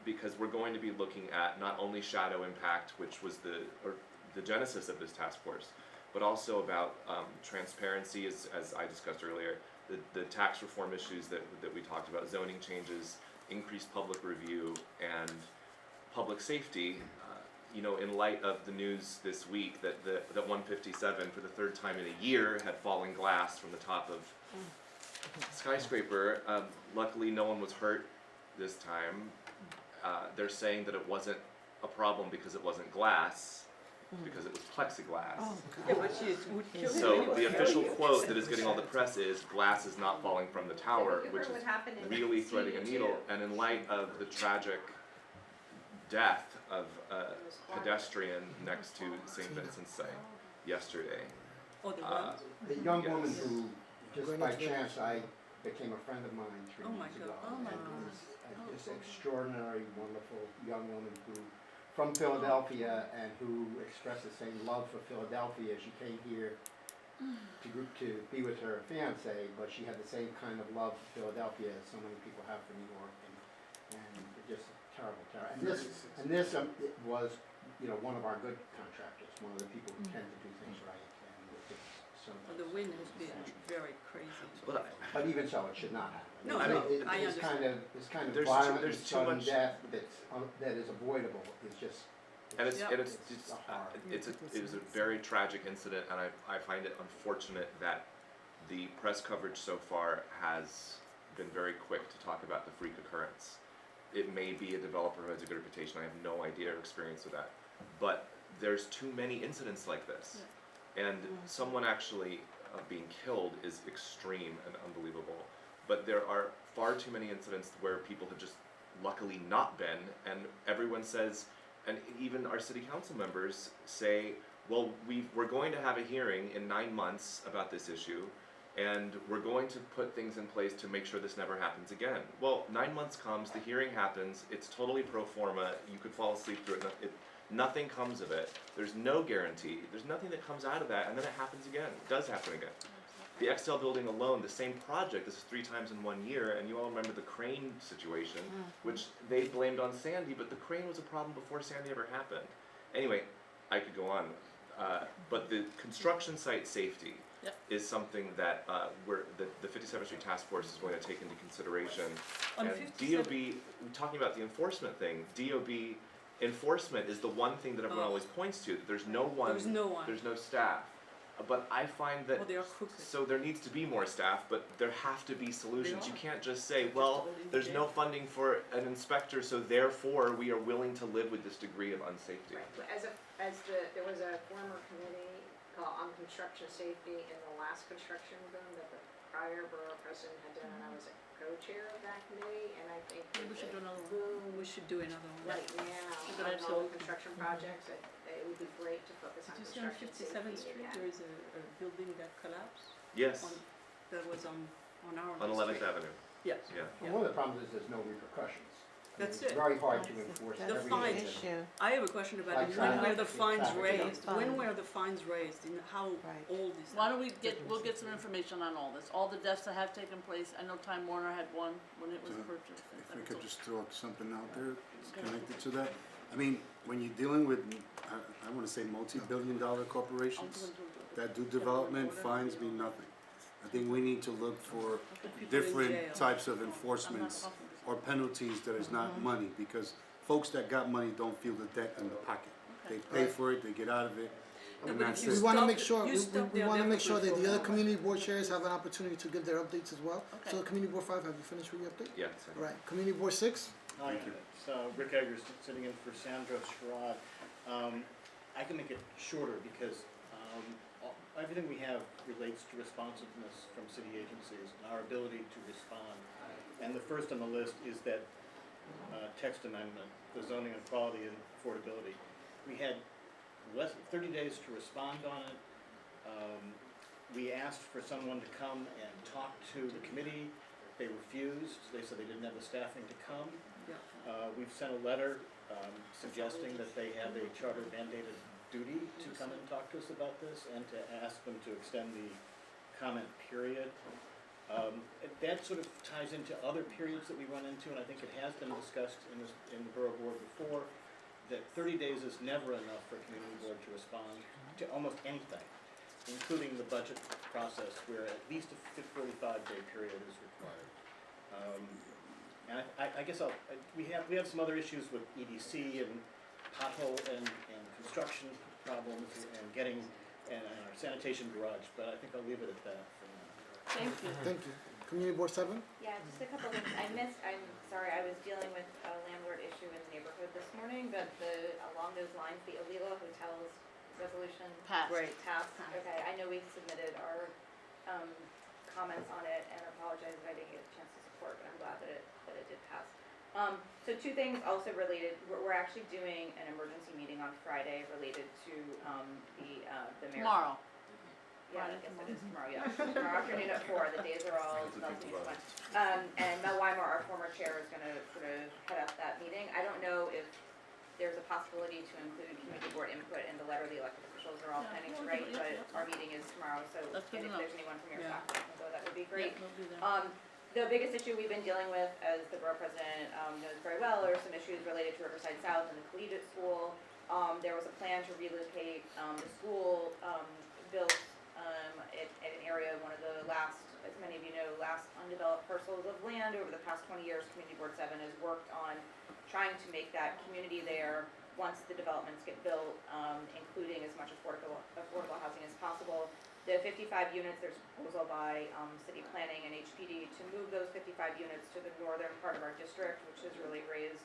Because we're going to be looking at not only shadow impact, which was the genesis of this task force, but also about transparency, as I discussed earlier, the tax reform issues that we talked about, zoning changes, increased public review, and public safety. In light of the news this week that 157 for the third time in a year had fallen glass from the top of skyscraper. Luckily, no one was hurt this time. They're saying that it wasn't a problem because it wasn't glass, because it was plexiglass. Yeah, which would kill you So anyway. the official quote that is getting all the press is, "Glass is not falling from the tower," Yeah, which what is happened in really threading a CU2. needle. And in light of the tragic death of a pedestrian next to St. Vincent's site yesterday, Or the uh, ones. The young woman who, just Going by next door. chance, I became a friend of mine 3 Oh my years God. ago. Oh my and God. was this extraordinary, wonderful young woman who, from Philadelphia, and who expressed the same love for Philadelphia. She came here to be with her fiance, but she had the same kind of love for Philadelphia as so many people have for New York, and just terrible. And this it was, one of our good contractors, one of the people who tend to do things right, and it's just so. The wind has been very crazy. But even so, it should not happen. No, I no, mean, I this kind of There's violent and too sudden much- death that is avoidable is just. and it's, Yep. and it's, It's just, a horror. it was a very tragic incident, and I find it unfortunate that the press coverage so far has been very quick to talk about the freak occurrence. It may be a developer who has a good reputation, I have no idea or experience with that, but there's too many incidents like this. And someone actually being killed is extreme and unbelievable, but there are far too many incidents where people have just luckily not been, and everyone says, and even our city council members say, well, we're going to have a hearing in 9 months about this issue, and we're going to put things in place to make sure this never happens again. Well, 9 months comes, the hearing happens, it's totally pro forma, you could fall asleep through it, nothing comes of it, there's no guarantee, there's nothing that comes out of that, and then it happens again, it does happen again. The XL building alone, the same project, this is 3 times in 1 year, and you all remember the crane situation, which they blamed on Sandy, but the crane was a problem before Sandy ever happened. Anyway, I could go on, but the construction site safety is something that the 57th Street Task Force is going to take into consideration. On And 57 DOB, talking about the enforcement thing, DOB enforcement is the one thing that everyone always points to, that there's no one, There's no one. there's no staff. But I find that, Well, they are crooked. so there needs to be more staff, but there have to be solutions. You are. can't just say, Just well, all in there's no jail. funding for an inspector, so therefore we are willing to live with this degree of unsafety. There was a former committee on construction safety in the last construction boom that the prior borough president had done, and I was a co-chair of that committee, and I think Maybe we with should do the another one. boom We should do another one. right now Good on idea. all the construction projects, it would be great to focus on Did you see on construction 57th safety Street, again. there is a building that collapsed? Yes, That was on our on 11th street. Avenue, Yes. yeah. And one of the problems is there's no repercussions. That's It's it. very hard to enforce That's every the fines. issue. I have a question about Like it. When were traffic, the fines traffic raised? fines. When were the fines raised? And how Right. old is Why that? don't we'll get some information on all this, all the deaths that have taken place. I know Time Warner had one when it was Yeah. purchased. If I could just throw something out there connected to that. I mean, when you're dealing with, I wanna say multi-billion-dollar corporations that do development, fines mean nothing. I think we need to look for Put people in different jail. types of enforcements or penalties that is not money, because folks that got money don't feel the debt in the pocket. They pay for it, they get out of it, No, and but if that's you We it. wanna stop make it- sure, you we stop we their wanna make sure that the development other for- community board chairs have an opportunity to give their updates as well. Okay. So Community Board 5, have you finished with your update? Yeah. All right, Community Board 6? Hi, it's Rick Eggers sitting in for Sandra Sherrod. I can make it shorter because everything we have relates to responsiveness from city agencies and our ability to respond. And the first on the list is that text amendment, the zoning and quality and affordability. We had less than 30 days to respond on it. We asked for someone to come and talk to the committee. They refused. They said they didn't have the staffing to come. Yeah. We've sent a letter suggesting that they have a charter mandated duty to come and talk to us about this and to ask them to extend the comment period. That sort of ties into other periods that we run into, and I think it has been discussed in the Borough Board before, that 30 days is never enough for a community board to respond to almost anything, including the budget process, where at least a 45-day period is required. And I guess we have some other issues with EDC and pothole and construction problems and getting and our sanitation garage, but I think I'll leave it at that for now. Thank you. Thank you. Community Board 7? Yeah, just a couple things. I'm sorry, I was dealing with a landlord issue in the neighborhood this morning, but along those lines, the illegal hotels resolution. Passed. Passed. Okay, I know we submitted our, comments on it and apologize that I didn't get a chance to support, but I'm glad that it did pass. So two things also related, we're actually doing an emergency meeting on Friday related to, the mayor's. Tomorrow. Yeah, I Friday, guess it is tomorrow, yeah. Tomorrow afternoon at 4, the days are all melting into one. And Mel Weimer, our former chair, is gonna sort of head up that meeting. I don't know if there's a possibility to include community board input in the letter the elected officials are all Yeah, planning to we'll write, do it, but yeah. our meeting is tomorrow, so That's good and if enough. there's anyone from your Yeah. staff that can go, that would be great. Yeah, we'll be there. The biggest issue we've been dealing with, as the borough president knows very well, are some issues related to Riverside South and the collegiate school. There was a plan to relocate the school built at an area, one of the last, as many of you know, last undeveloped parcels of land over the past 20 years. Community Board 7 has worked on trying to make that community there, once the developments get built, including as much affordable housing as possible. The 55 units, there's a proposal by city planning and HPD to move those 55 units to the northern part of our district, which has really raised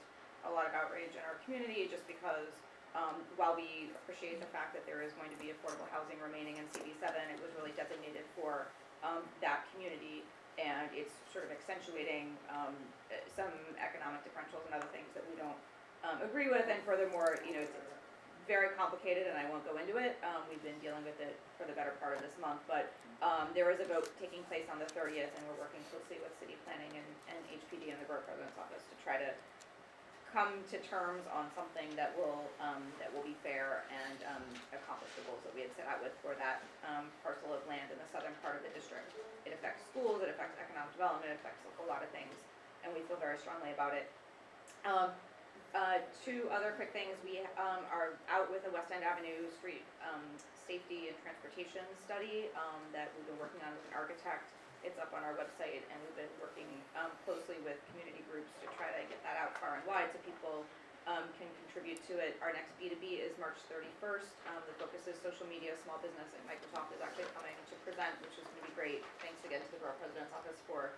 a lot of outrage in our community, just because while we appreciate the fact that there is going to be affordable housing remaining in CV7, it was really designated for that community, and it's sort of accentuating some economic differentials and other things that we don't agree with, and furthermore, it's very complicated, and I won't go into it. We've been dealing with it for the better part of this month, but there is a vote taking place on the 30th, and we're working closely with city planning and HPD and the borough president's office to try to come to terms on something that will be fair and accomplish the goals that we had set out with for that parcel of land in the southern part of the district. It affects schools, it affects economic development, it affects a whole lot of things, and we feel very strongly about it. Two other quick things. We are out with a West End Avenue street safety and transportation study that we've been working on with an architect. It's up on our website, and we've been working closely with community groups to try to get that out far and wide so people can contribute to it. Our next B2B is March 31st. The focus is social media, small business, and Microsoft is actually coming to present, which is going to be great. Thanks again to the Borough President's Office for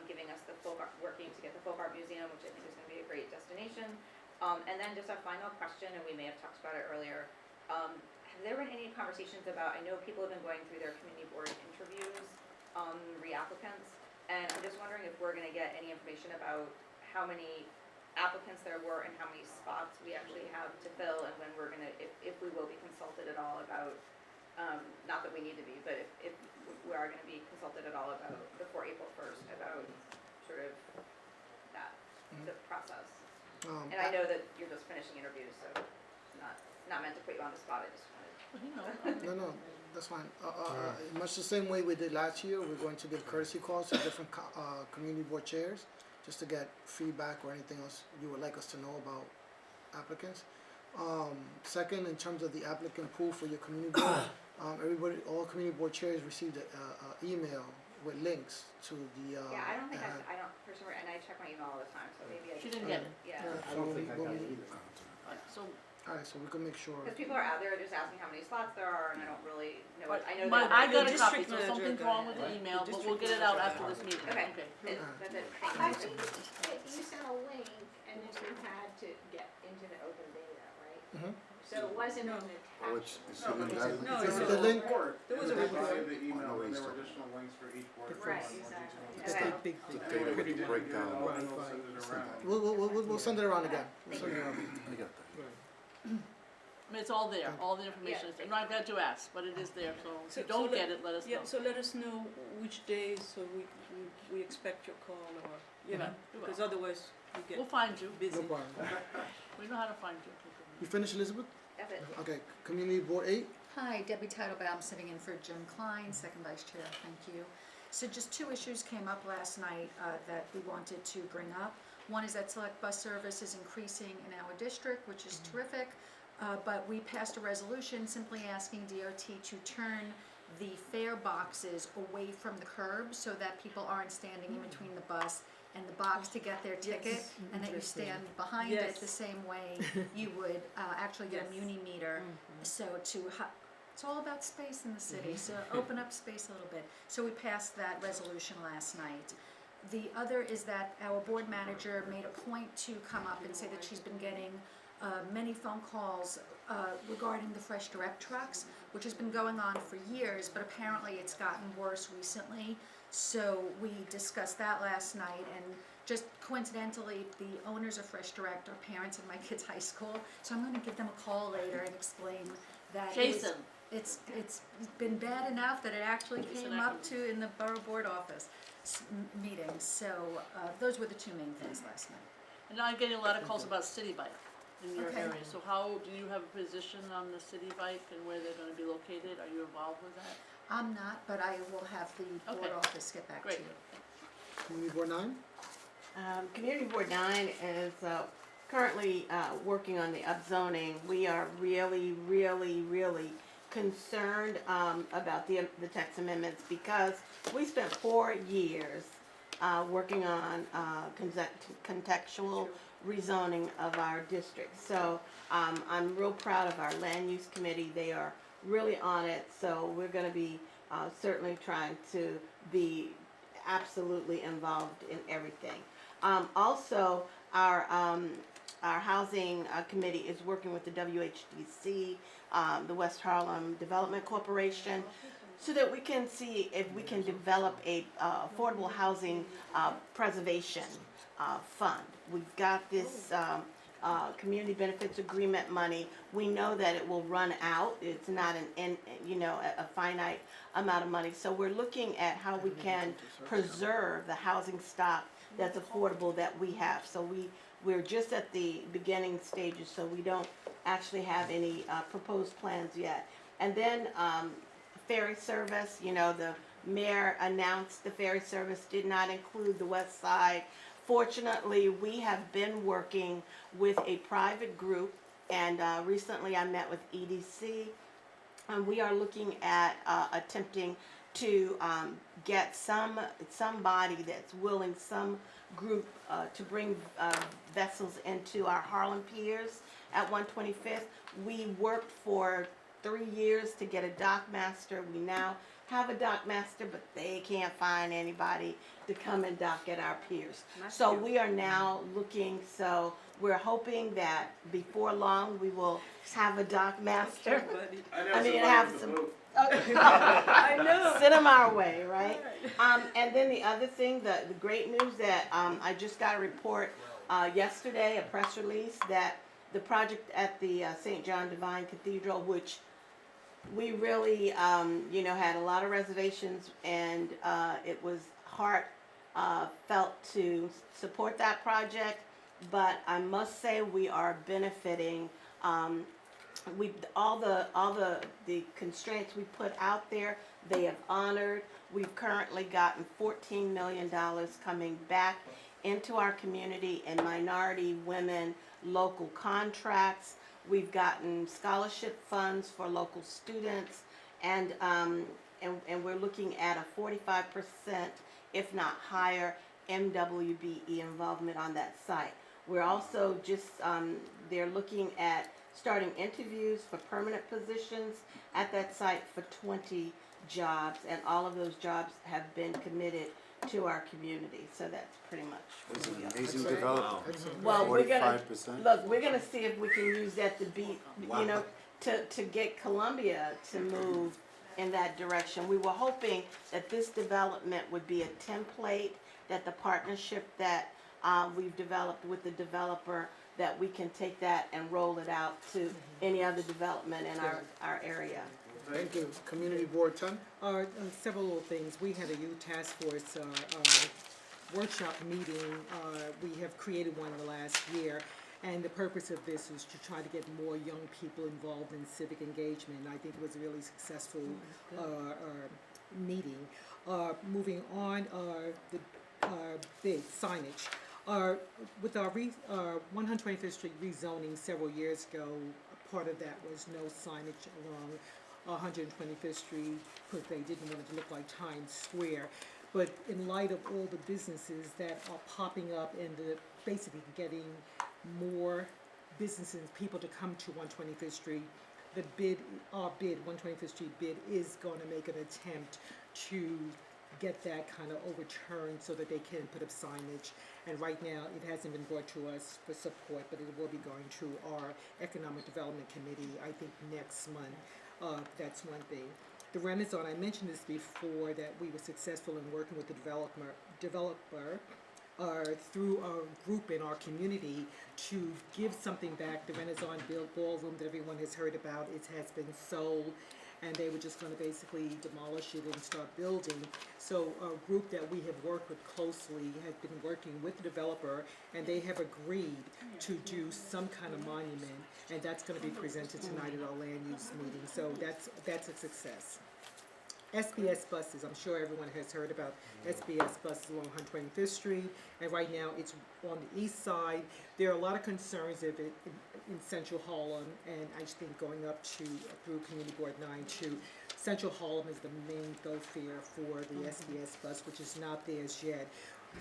giving us the working to get the Folk Art Museum, which I think is going to be a great destination. And then just a final question, and we may have talked about it earlier. Have there been any conversations about, I know people have been going through their community board interviews, re-applicants, and I'm just wondering if we're going to get any information about how many applicants there were and how many spots we actually have to fill, and when we're gonna, if we will be consulted at all about, not that we need to be, but if we are gonna be consulted at all about, before April 1st, about sort of that, the process. And I know that you're just finishing interviews, so not meant to put you on the spot, I just wanted. No, that's fine. Much the same way we did last year, we're going to give courtesy calls to different community board chairs, just to get feedback or anything else you would like us to know about applicants. Second, in terms of the applicant pool for your community board, all community board chairs received an email with links to the. Yeah, I don't think I don't, for sure, and I check my email all the time, so maybe I. She didn't get it. Yeah. I don't think I got it either. So Alright, so we can make sure. Because people are out there just asking how many slots there are, and I don't really know. But I know my, that. I got a Your copy, district so manager something's got wrong it. with the email, but District we'll get it out after this meeting. Okay. Okay. That's it. I Thank you. think that you sent a link and then you had to get into the open data, right? So it wasn't an Oh, attachment. it's in that. No, Is it's it the link? There was a Inside report. the email, Oh, no, and there he's were additional links for each board. Right, for more exactly. detail. It's Okay. the big. The data with the breakdown. We'll send it around. We'll send it around again. We'll send it around. I got that. I mean, it's all there, all the information is there. No, I'm glad you asked, but it is there, so if you So don't let- get it, let us know. Yeah, so let us know which days, so we expect your call, or, you know, You because will. otherwise we We'll get find you. busy. No problem. We know how to find you. You finished, Elizabeth? That's it. Okay, community board 8. Hi, Debbie Titlebaum, I'm sitting in for Jim Klein, second vice chair, thank you. So just two issues came up last night that we wanted to bring up. One is that select bus service is increasing in our district, which is terrific, but we passed a resolution simply asking DOT to turn the fare boxes away from the curb so that people aren't standing in between the bus and the box to get their ticket, and that you stand behind it Yes. the same way you would actually get a Yes. muni meter. So it's all about space in the city, so open up space a little bit. So we passed that resolution last night. The other is that our board manager made a point to come up and say that she's been getting many phone calls regarding the Fresh Direct trucks, which has been going on for years, but apparently it's gotten worse recently. So we discussed that last night, and just coincidentally, the owners of Fresh Direct are parents in my kids' high school, so I'm gonna give them a call later and explain that Jason. it's been bad enough that it actually Jason came up Ackerman. to in the borough board office meetings. So those were the two main things last night. And now I'm getting a lot of calls about City Bike in your Okay. area. So how, do you have a position on the City Bike and where they're gonna be located? Are you involved with that? I'm not, but I will have the board Okay. office get back to Great. you. Community board 9. Community Board 9 is currently working on the upzoning. We are really concerned about the text amendments because we spent 4 years working on contextual rezoning of our district. So I'm real proud of our land use committee. They are really on it, so we're going to be certainly trying to be absolutely involved in everything. Also, our housing committee is working with the WHDC, the West Harlem Development Corporation, so that we can see if we can develop a affordable housing preservation fund. We've got this community benefits agreement money. We know that it will run out. It's not a finite amount of money. So we're looking at how we can preserve the housing stock that's affordable that we have. So we're just at the beginning stages, so we don't actually have any proposed plans yet. And then ferry service, the mayor announced the ferry service did not include the west side. Fortunately, we have been working with a private group, and recently I met with EDC, and we are looking at attempting to get somebody that's willing, some group to bring vessels into our Harlem piers at 125th. We worked for 3 years to get a dock master. We now have a dock master, but they can't find anybody to come and dock at our piers. So we are now looking, so we're hoping that before long we will have a dock master. I mean, have some. I know. Send them our way, right? And then the other thing, the great news that I just got a report yesterday, a press release, that the project at the St. John Divine Cathedral, which we really, had a lot of reservations, and it was heartfelt to support that project. But I must say we are benefiting. All the constraints we put out there, they have honored. We've currently gotten $14 million coming back into our community in minority, women, local contracts. We've gotten scholarship funds for local students, and we're looking at a 45%, if not higher, MWBE involvement on that site. We're also just, they're looking at starting interviews for permanent positions at that site for 20 jobs, and all of those jobs have been committed to our community. So that's pretty much It's where we an are. amazing development. Well, we're gonna 45%. look. We're gonna see if we can use that to beat, Wow. to get Columbia to move in that direction. We were hoping that this development would be a template, that the partnership that we've developed with the developer, that we can take that and roll it out to any other development in our area. Thank you. Community Board 10? Several little things. We had a youth task force workshop meeting. We have created one in the last year, and the purpose of this is to try to get more young people involved in civic engagement. I think it was a really successful meeting. Moving on, the signage. With our 125th Street rezoning several years ago, part of that was no signage along 125th Street because they didn't want it to look like Times Square. But in light of all the businesses that are popping up and basically getting more businesses, people to come to 125th Street, our 125th Street bid is going to make an attempt to get that kind of overturned so that they can put up signage. And right now, it hasn't been brought to us for support, but it will be going to our Economic Development Committee, I think, next month. That's one thing. The Renaissance, I mentioned this before, that we were successful in working with the developer through a group in our community to give something back. The Renaissance Ballroom that everyone has heard about, it has been sold, and they were just going to basically demolish it and start building. So a group that we have worked with closely has been working with the developer, and they have agreed to do some kind of monument, and that's going to be presented tonight at our land use meeting. So that's a success. SBS buses, I'm sure everyone has heard about SBS buses along 125th Street, and right now it's on the east side. There are a lot of concerns of it in Central Harlem, and I just think going up through Community Board 9 to Central Harlem is the main thoroughfare for the SBS bus, which is not there as yet.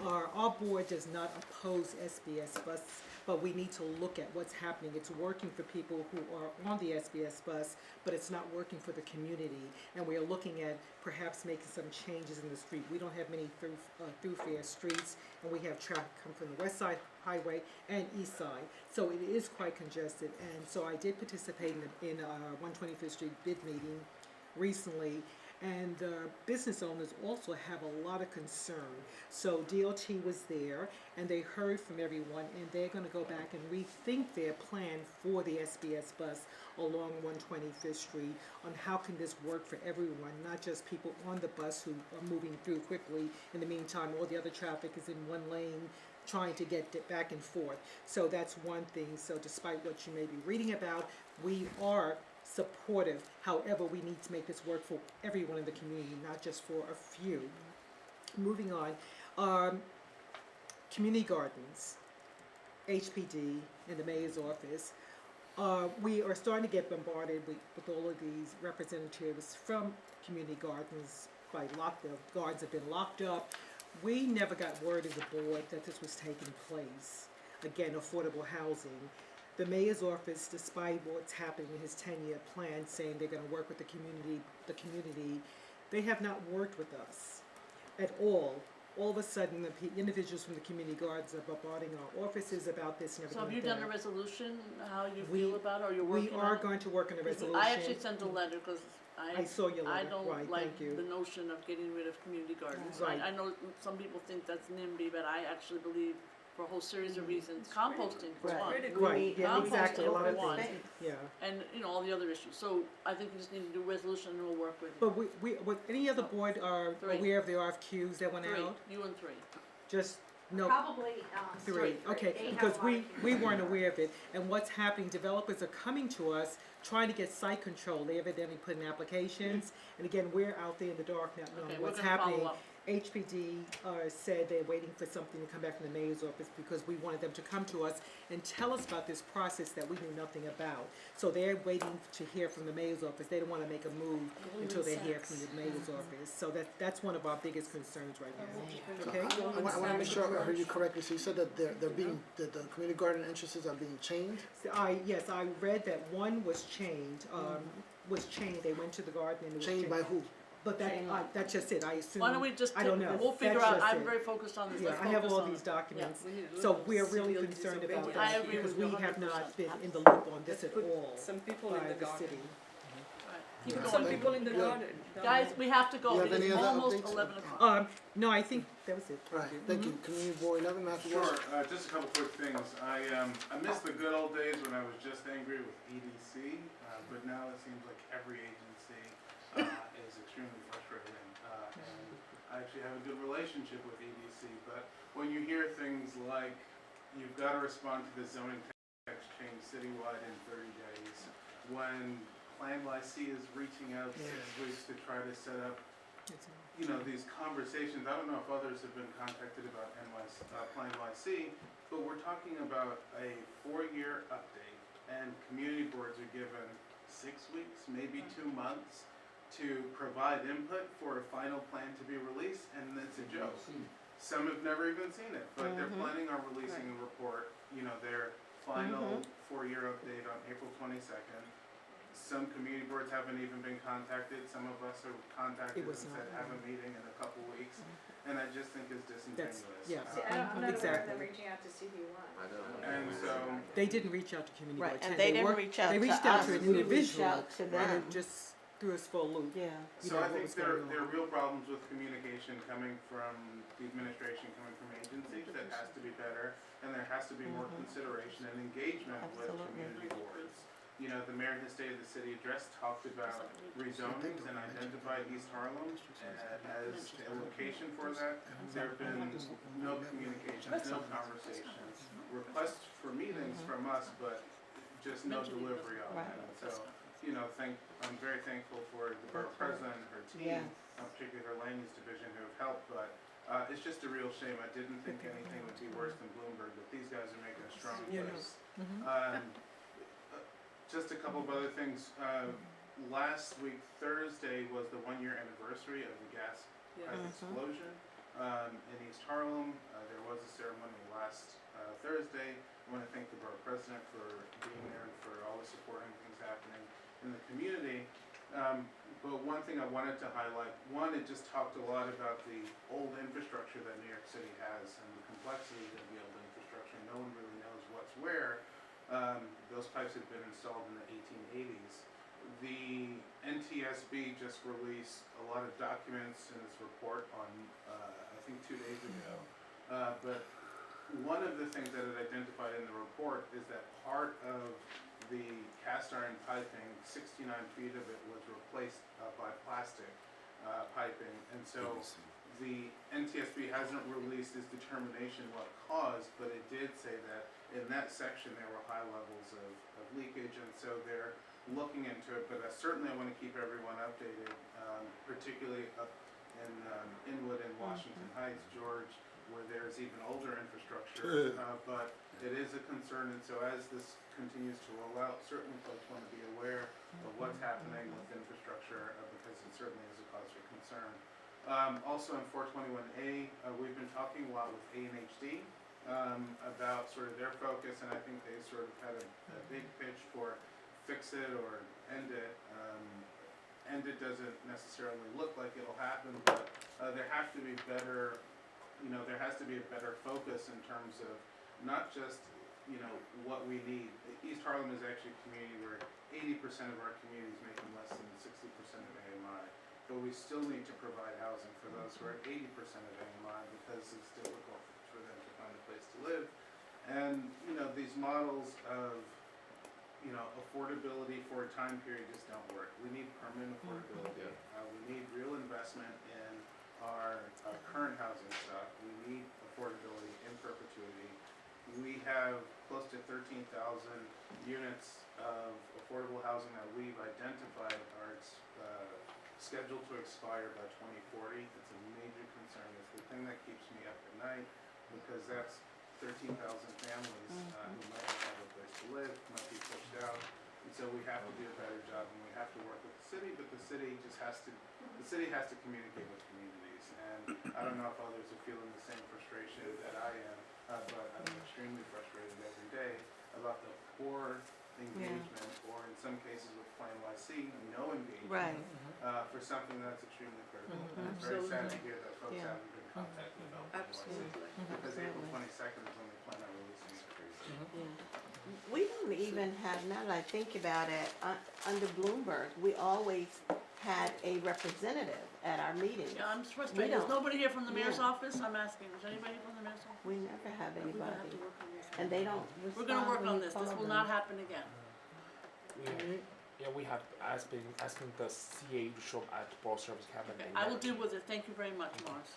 Our board does not oppose SBS bus, but we need to look at what's happening. It's working for people who are on the SBS bus, but it's not working for the community. And we are looking at perhaps making some changes in the street. We don't have many thoroughfare streets, and we have traffic come from the West Side Highway and East Side. So it is quite congested. And so I did participate in a 125th Street bid meeting recently. And business owners also have a lot of concern. So DOT was there, and they heard from everyone, and they're going to go back and rethink their plan for the SBS bus along 125th Street on how can this work for everyone, not just people on the bus who are moving through quickly. In the meantime, all the other traffic is in one lane trying to get back and forth. So that's one thing. So despite what you may be reading about, we are supportive. However, we need to make this work for everyone in the community, not just for a few. Moving on, community gardens, HPD, and the mayor's office. We are starting to get bombarded with all of these representatives from community gardens the guards have been locked up. We never got word as a board that this was taking place. Again, affordable housing. The mayor's office, despite what's happening in his 10-year plan, saying they're gonna work with the community, they have not worked with us at all. All of a sudden, the individuals from the community guards are bombarding our offices about this and everything So have like you that. done a resolution, how you We- feel about it, or you're working on it? We are going to work on a resolution. I actually sent a letter, cause I saw your I letter, don't right, like thank you. the notion of getting rid of community gardens. Right. I know some people think that's NIMBY, but I actually believe for a whole series of reasons, composting for one. Right, yeah, Composting exactly, a lot for of one, things, yeah. and, you know, all the other issues. So I think we just need to do a resolution and we'll work with you. But would any other board are Three. aware of the RFQs that went Three, out? you and three. Just, no, Probably, three, okay, They have because a lot of we weren't aware of it. And what's happening, developers are coming to us, trying to get site control. They evidently put in applications, and again, we're out there in the dark not knowing Okay, we're what's gonna follow happening. up. HPD said they're waiting for something to come back from the mayor's office because we wanted them to come to us and tell us about this process that we knew nothing about. So they're waiting to hear from the mayor's office. They don't want to make a move until they hear from the mayor's office. So that's one of our biggest concerns right now. Okay? I want to make sure I heard you correctly. So you said that they're being, that the community garden entrances are being chained? So yes, I read that one was chained. They went to the garden and it was Chained by who? But that's just it. I assume. Why don't we just, I don't know. we'll figure That's out, just I'm it. very focused on this, Yeah, let's I have focus all on these it. documents, Yeah, we need to so do we're this. really concerned about I that, agree because with you we have 100%. not been in the loop on this at all Some people by in the the garden. city. Right, keep Yeah. going. Some people in the Yeah. garden. Guys, we have to go, You have it any is other almost updates? 11 o'clock. No, I think that was it. Right, thank you. Community board 11, Matthew Sure, Walsh. just a couple quick things. I miss the good old days when I was just angry with EDC, but now it seems like every agency is extremely frustrating. And I actually have a good relationship with EDC, but when you hear things like, you've got to respond to the zoning text change citywide in 30 days, when Plan YC is reaching out 6 weeks to try to set up, you know, these conversations. I don't know if others have been contacted about Plan YC, but we're talking about a 4-year update, and community boards are given 6 weeks, maybe 2 months, to provide input for a final plan to be released, and it's a joke. Some have never even seen it, but they're planning on releasing a report, you know, their final 4-year update on April 22nd. Some community boards haven't even been contacted. Some of us are contacted and said have a meeting in a couple weeks, and I just think it's disingenuous. yeah. See, I'm not aware of Exactly. them reaching out to CB1. I know. And so, They didn't reach out to community Right, board 10. and they didn't worked- reach out They to reached out us, to an we reached individual, out to and them. it just threw us for a loop. Yeah. You so know, I what think was there going are on. real problems with communication coming from the administration, coming from agencies that has to be better, and there has to be more consideration and engagement with Absolutely. community boards. You know, the mayor in his State of the City address talked about rezonings and identified East Harlem as a location for that. There have been no communication, no conversations, requests for meetings from us, but just no delivery on Right. that. So, you know, I'm very thankful for the borough president and her team, particularly her land use division, who have helped, but it's just a real shame. I didn't think anything would be worse than Bloomberg, but these guys are making a strong case. Just a couple of other things. Last week, Thursday, was the 1-year anniversary of the gas pipe explosion in East Harlem. There was a ceremony last Thursday. I want to thank the borough president for being there and for all the support and things happening in the community. But one thing I wanted to highlight, one, it just talked a lot about the old infrastructure that New York City has and the complexities of the old infrastructure. No one really knows what's where. Those pipes had been installed in the 1880s. The NTSB just released a lot of documents in its report on, I think 2 days ago. But one of the things that it identified in the report is that part of the cast iron piping, 69 feet of it was replaced by plastic piping. And so the NTSB hasn't released its determination what caused, but it did say that in that section there were high levels of leakage, and so they're looking into it. But certainly I want to keep everyone updated, particularly up in Inwood and Washington Heights. George where there's even older infrastructure, but it is a concern, and so as this continues to roll out, certainly folks want to be aware of what's happening with infrastructure, because it certainly is a cause for concern. Also in 421A, we've been talking a lot with A&HD about sort of their focus, and I think they sort of had a big pitch for fix it or end it. End it doesn't necessarily look like it'll happen, but there have to be better, there has to be a better focus in terms of not just, what we need. East Harlem is actually a community where 80% of our community is making less than 60% of AMI, but we still need to provide housing for those who are at 80% of AMI because it's difficult for them to find a place to live. And, these models of affordability for a time period just don't work. We need permanent affordability. We need real investment in our current housing stock. We need affordability in perpetuity. We have close to 13,000 units of affordable housing that we've identified are scheduled to expire by 2040. It's a major concern. It's the thing that keeps me up at night because that's 13,000 families who might not have a place to live, might be pushed out, and so we have to do a better job, and we have to work with the city, but the city has to communicate with communities, and I don't know if others are feeling the same frustration that I am, but I'm extremely frustrated every day about the poor engagement, or in some cases with Plan YC, no engagement, for something that's extremely critical. And it's very sad to hear that folks haven't been contacted about Plan YC, because April 22nd is when they plan on releasing it. We don't even have, now that I think about it, under Bloomberg, we always had a representative at our meetings. Yeah, I'm frustrated. There's nobody here from the mayor's office? I'm asking, is anybody from the mayor's office? We never have We're gonna have anybody, to work on this. and they don't We're respond gonna work when on you this. call This will them. not happen again. We have been asking the CA to show up at Borough Service Cabinet. Okay, I will deal with it. Thank you very much, Morris.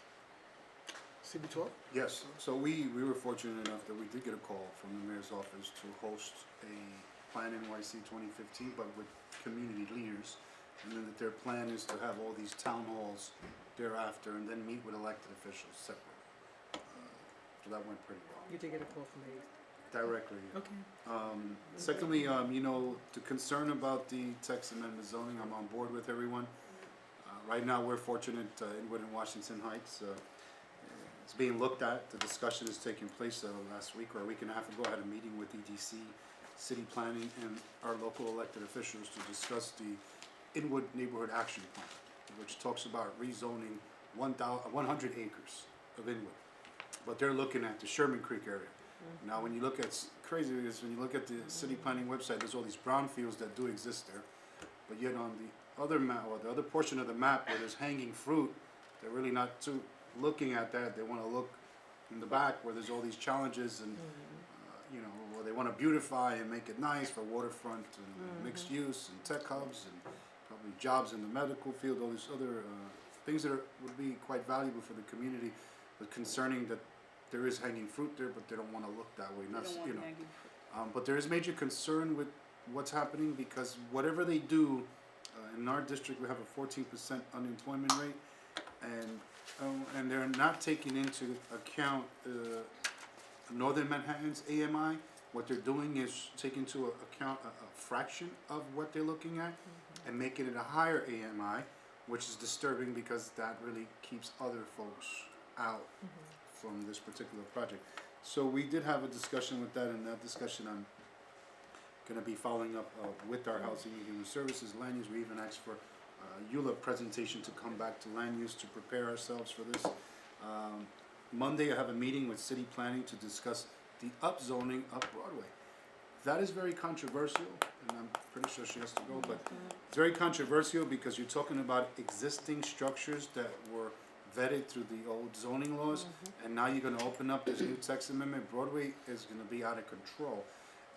CB12? Yes, so we were fortunate enough that we did get a call from the mayor's office to host a Plan NYC 2015, but with community leaders, and then that their plan is to have all these town halls thereafter, and then meet with elected officials separate. So that went pretty well. You did get a call from me. Directly. Okay. Secondly, the concern about the text amendment zoning, I'm on board with everyone. Right now, we're fortunate, Inwood and Washington Heights, it's being looked at. The discussion is taking place last week or a week and a half ago. I had a meeting with EDC, city planning, and our local elected officials to discuss the Inwood Neighborhood Action Plan, which talks about rezoning 100 acres of Inwood. But they're looking at the Sherman Creek area. Now, when you look at, crazy is when you look at the city planning website, there's all these brownfields that do exist there. But yet on the other map, or the other portion of the map where there's hanging fruit, they're really not too looking at that. They want to look in the back where there's all these challenges and, where they want to beautify and make it nice for waterfront and mixed use and tech hubs and probably jobs in the medical field, all these other things that would be quite valuable for the community, but concerning that there is hanging fruit there, but they don't want to look that way. Not, but there is major concern with what's happening because whatever they do, in our district we have a 14% unemployment rate, and they're not taking into account Northern Manhattan's AMI. What they're doing is taking into account a fraction of what they're looking at and making it a higher AMI, which is disturbing because that really keeps other folks out from this particular project. So we did have a discussion with that, and that discussion I'm going to be following up with our Housing and Human Services, Land Use. We even asked for ULA presentation to come back to Land Use to prepare ourselves for this. Monday I have a meeting with City Planning to discuss the upzoning of Broadway. That is very controversial, and I'm pretty sure she has to go, but it's very controversial because you're talking about existing structures that were vetted through the old zoning laws, and now you're gonna open up this new text amendment. Broadway is gonna be out of control.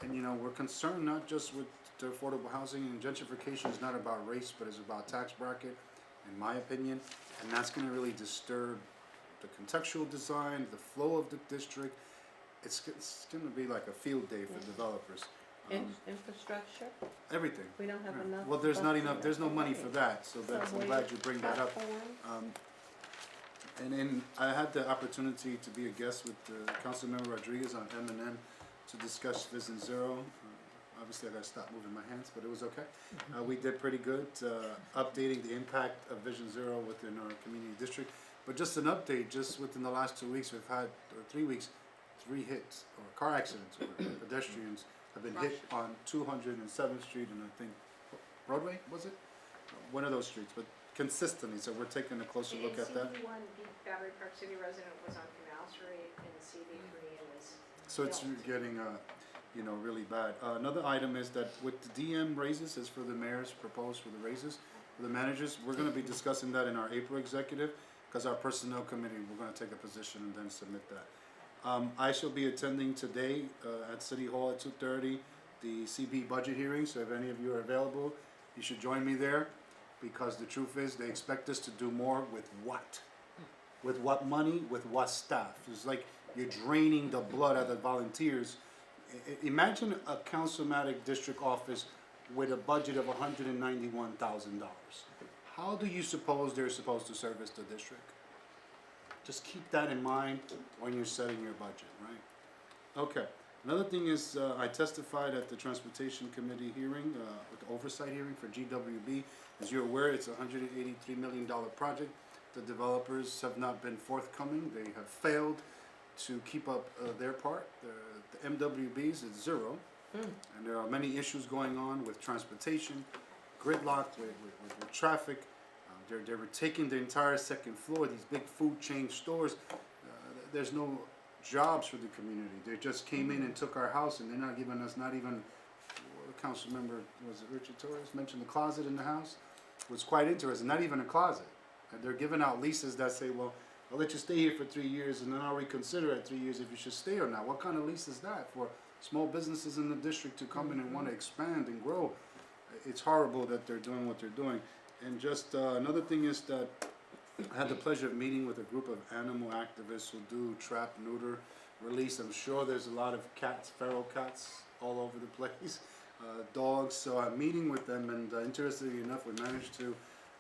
And we're concerned not just with the affordable housing, and gentrification is not about race, but it's about tax bracket, in my opinion, and that's gonna really disturb the contextual design, the flow of the district. It's gonna be like a field day for developers. Infrastructure, Everything. we don't have enough. Well, there's not buses enough, there's no money for right. that, so that's, I'm glad you bring that up. Platforms. And then I had the opportunity to be a guest with Councilmember Rodriguez on M&M to discuss Vision Zero. Obviously, I gotta stop moving my hands, but it was okay. We did pretty good, updating the impact of Vision Zero within our community district. But just an update, just within the last 2 weeks, we've had, or 3 weeks, 3 hits, or car accidents, or pedestrians have been hit on 207th Street and I think Broadway, was it? One of those streets, but consistently, so we're taking a closer look at that. CD1, the Battery Park City resident was on Canal Street, and CD3 was So it's getting, really bad. Another item is that with the DM raises, is for the mayor's proposed for the raises, for the managers, we're gonna be discussing that in our April executive, because our personnel committee, we're gonna take a position and then submit that. I shall be attending today, at City Hall at 2:30, the CB budget hearing, so if any of you are available, you should join me there, because the truth is, they expect us to do more with what? With what money, with what staff? It's like you're draining the blood out of the volunteers. Imagine a councilmatic district office with a budget of $191,000. How do you suppose they're supposed to service the district? Just keep that in mind when you're setting your budget, right? Okay. Another thing is, I testified at the Transportation Committee hearing, with the oversight hearing for GWB. As you're aware, it's a $183 million project. The developers have not been forthcoming. They have failed to keep up their part. The MWBs is zero, and there are many issues going on with transportation, gridlock, with traffic. They were taking the entire second floor, these big food chain stores. There's no jobs for the community. They just came in and took our house, and they're not giving us not even, council member, was it Richard Torres, mentioned the closet in the house? It was quite interesting, not even a closet. And they're giving out leases that say, well, I'll let you stay here for 3 years, and then I'll reconsider at 3 years if you should stay or not. What kind of lease is that for small businesses in the district to come in and want to expand and grow? It's horrible that they're doing what they're doing. And just another thing is that I had the pleasure of meeting with a group of animal activists who do trap, neuter, release. I'm sure there's a lot of cats, feral cats, all over the place, dogs. So I'm meeting with them, and interestingly enough, we managed to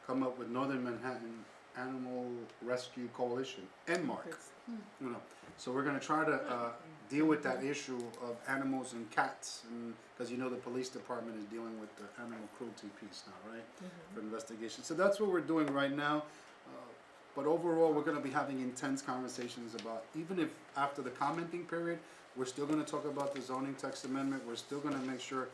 come up with Northern Manhattan Animal Rescue Coalition, NMARC. So we're going to try to deal with that issue of animals and cats, because the police department is dealing with the animal cruelty piece now, right? For investigation. So that's what we're doing right now. But overall, we're going to be having intense conversations about, even if after the commenting period, we're still going to talk about the zoning text amendment. We're still going to make sure,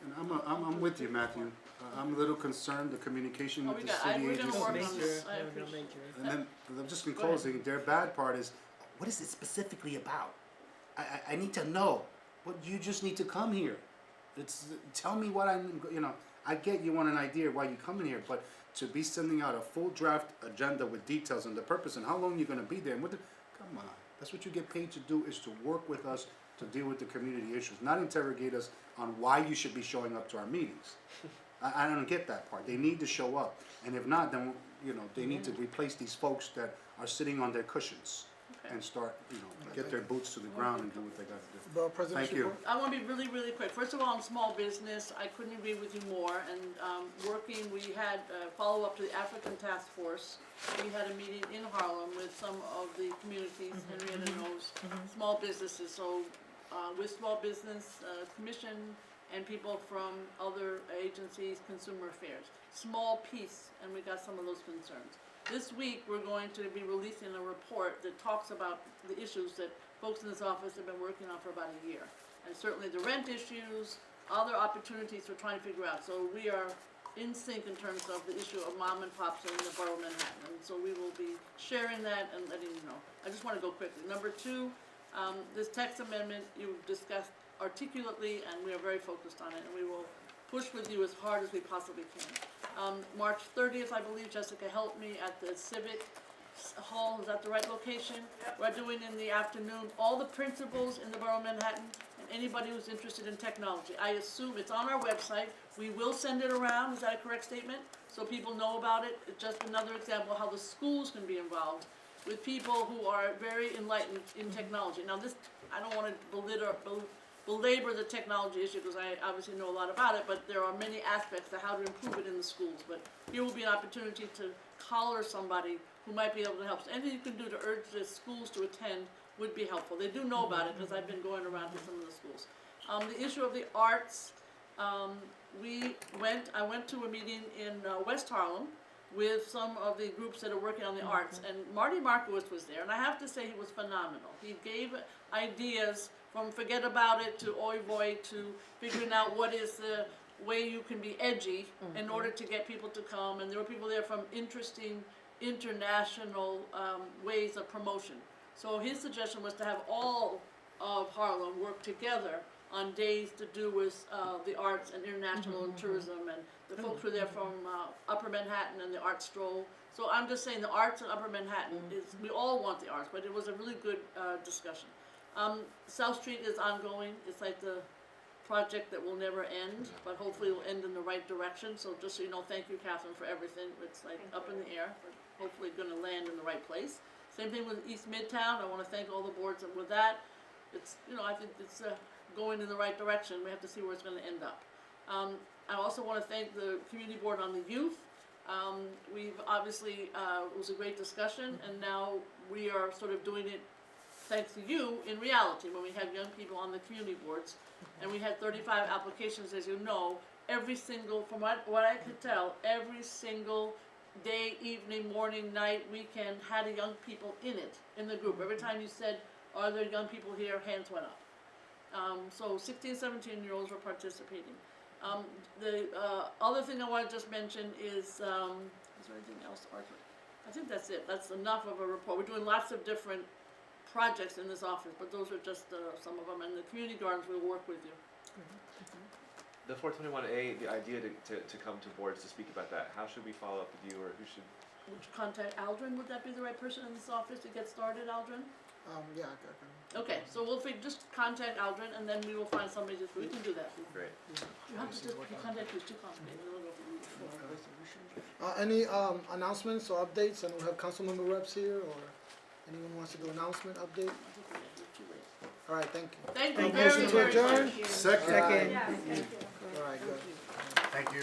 and I'm with you, Matthew. I'm a little concerned, the communication with the city we're gonna work on agencies. this. I appreciate it. And then, just in closing, their bad part is, what is it specifically about? I need to know. But you just need to come here. Tell me what I get you want an idea of why you come in here, but to be sending out a full draft agenda with details and the purpose and how long you're gonna be there and come on. That's what you get paid to do, is to work with us to deal with the community issues, not interrogate us on why you should be showing up to our meetings. I don't get that part. They need to show up, and if not, then they need to replace these folks that are sitting on their cushions and start get their boots to the ground and do what they got to do. Borough President's Thank you. report. I want to be really, really quick. First of all, on small business, I couldn't agree with you more. And we had follow up to the African Task Force. We had a meeting in Harlem with some of the communities, Henrietta knows, small businesses. So with Small Business Commission and people from other agencies, consumer affairs. Small piece, and we got some of those concerns. This week, we're going to be releasing a report that talks about the issues that folks in this office have been working on for about a year. And certainly the rent issues, other opportunities we're trying to figure out. So we are in sync in terms of the issue of mom and pops in the Borough of Manhattan. And so we will be sharing that and letting you know. I just want to go quickly. Number two, this text amendment you've discussed articulately, and we are very focused on it, and we will push with you as hard as we possibly can. March 30th, I believe, Jessica helped me at the Civic Hall. Is that the right location? Yep. We're doing in the afternoon. All the principals in the Borough of Manhattan and anybody who's interested in technology. I assume it's on our website. We will send it around. Is that a correct statement? So people know about it. It's just another example of how the schools can be involved with people who are very enlightened in technology. Now this, I don't want to belabor the technology issue, because I obviously know a lot about it, but there are many aspects to how to improve it in the schools. But here will be an opportunity to collar somebody who might be able to help. So anything you can do to urge the schools to attend would be helpful. They do know about it, because I've been going around to some of the schools. The issue of the arts, I went to a meeting in West Harlem with some of the groups that are working on the arts, and Marty Markowitz was there, and I have to say he was phenomenal. He gave ideas from forget about it to oy vey to figuring out what is the way you can be edgy in order to get people to come, and there were people there from interesting international ways of promotion. So his suggestion was to have all of Harlem work together on days to do with the arts and international and tourism, and the folks were there from Upper Manhattan and the Art Stroll. So I'm just saying the arts in Upper Manhattan is, we all want the arts, but it was a really good discussion. South Street is ongoing. It's like the project that will never end, but hopefully it will end in the right direction. So just so you know, thank you, Catherine, for everything. It's like up in the air, but hopefully gonna land in the right place. Same thing with East Midtown. I wanna thank all the boards with that. It's, you know, I think it's going in the right direction. We have to see where it's gonna end up. I also wanna thank the community board on the youth. We've obviously, it was a great discussion, and now we are sort of doing it thanks to you in reality, when we had young people on the community boards. And we had 35 applications, as you know. Every single, from what I could tell, every single day, evening, morning, night, weekend, had a young people in it, in the group. Every time you said, are there young people here, hands went up. So 16, 17-year-olds were participating. The other thing I want to just mention is there anything else, Arthur? I think that's it. That's enough of a report. We're doing lots of different projects in this office, but those are just some of them. And the community gardens will work with you. The 421A, the idea to come to boards to speak about that, how should we follow up with you, or who should? Would you contact Aldrin? Would that be the right person in this office to get started, Aldrin? Yeah, I can. Okay, so we'll just contact Aldrin, and then we will find somebody to, we can do that. Great. You have to just, you contact you, it's too complicated. We'll go for you. Any announcements or updates? And we have council member reps here, or anyone wants to do announcement, update? All right, thank you. Thank you Motion very, to very adjourn? much. Second. All right, good. Thank you.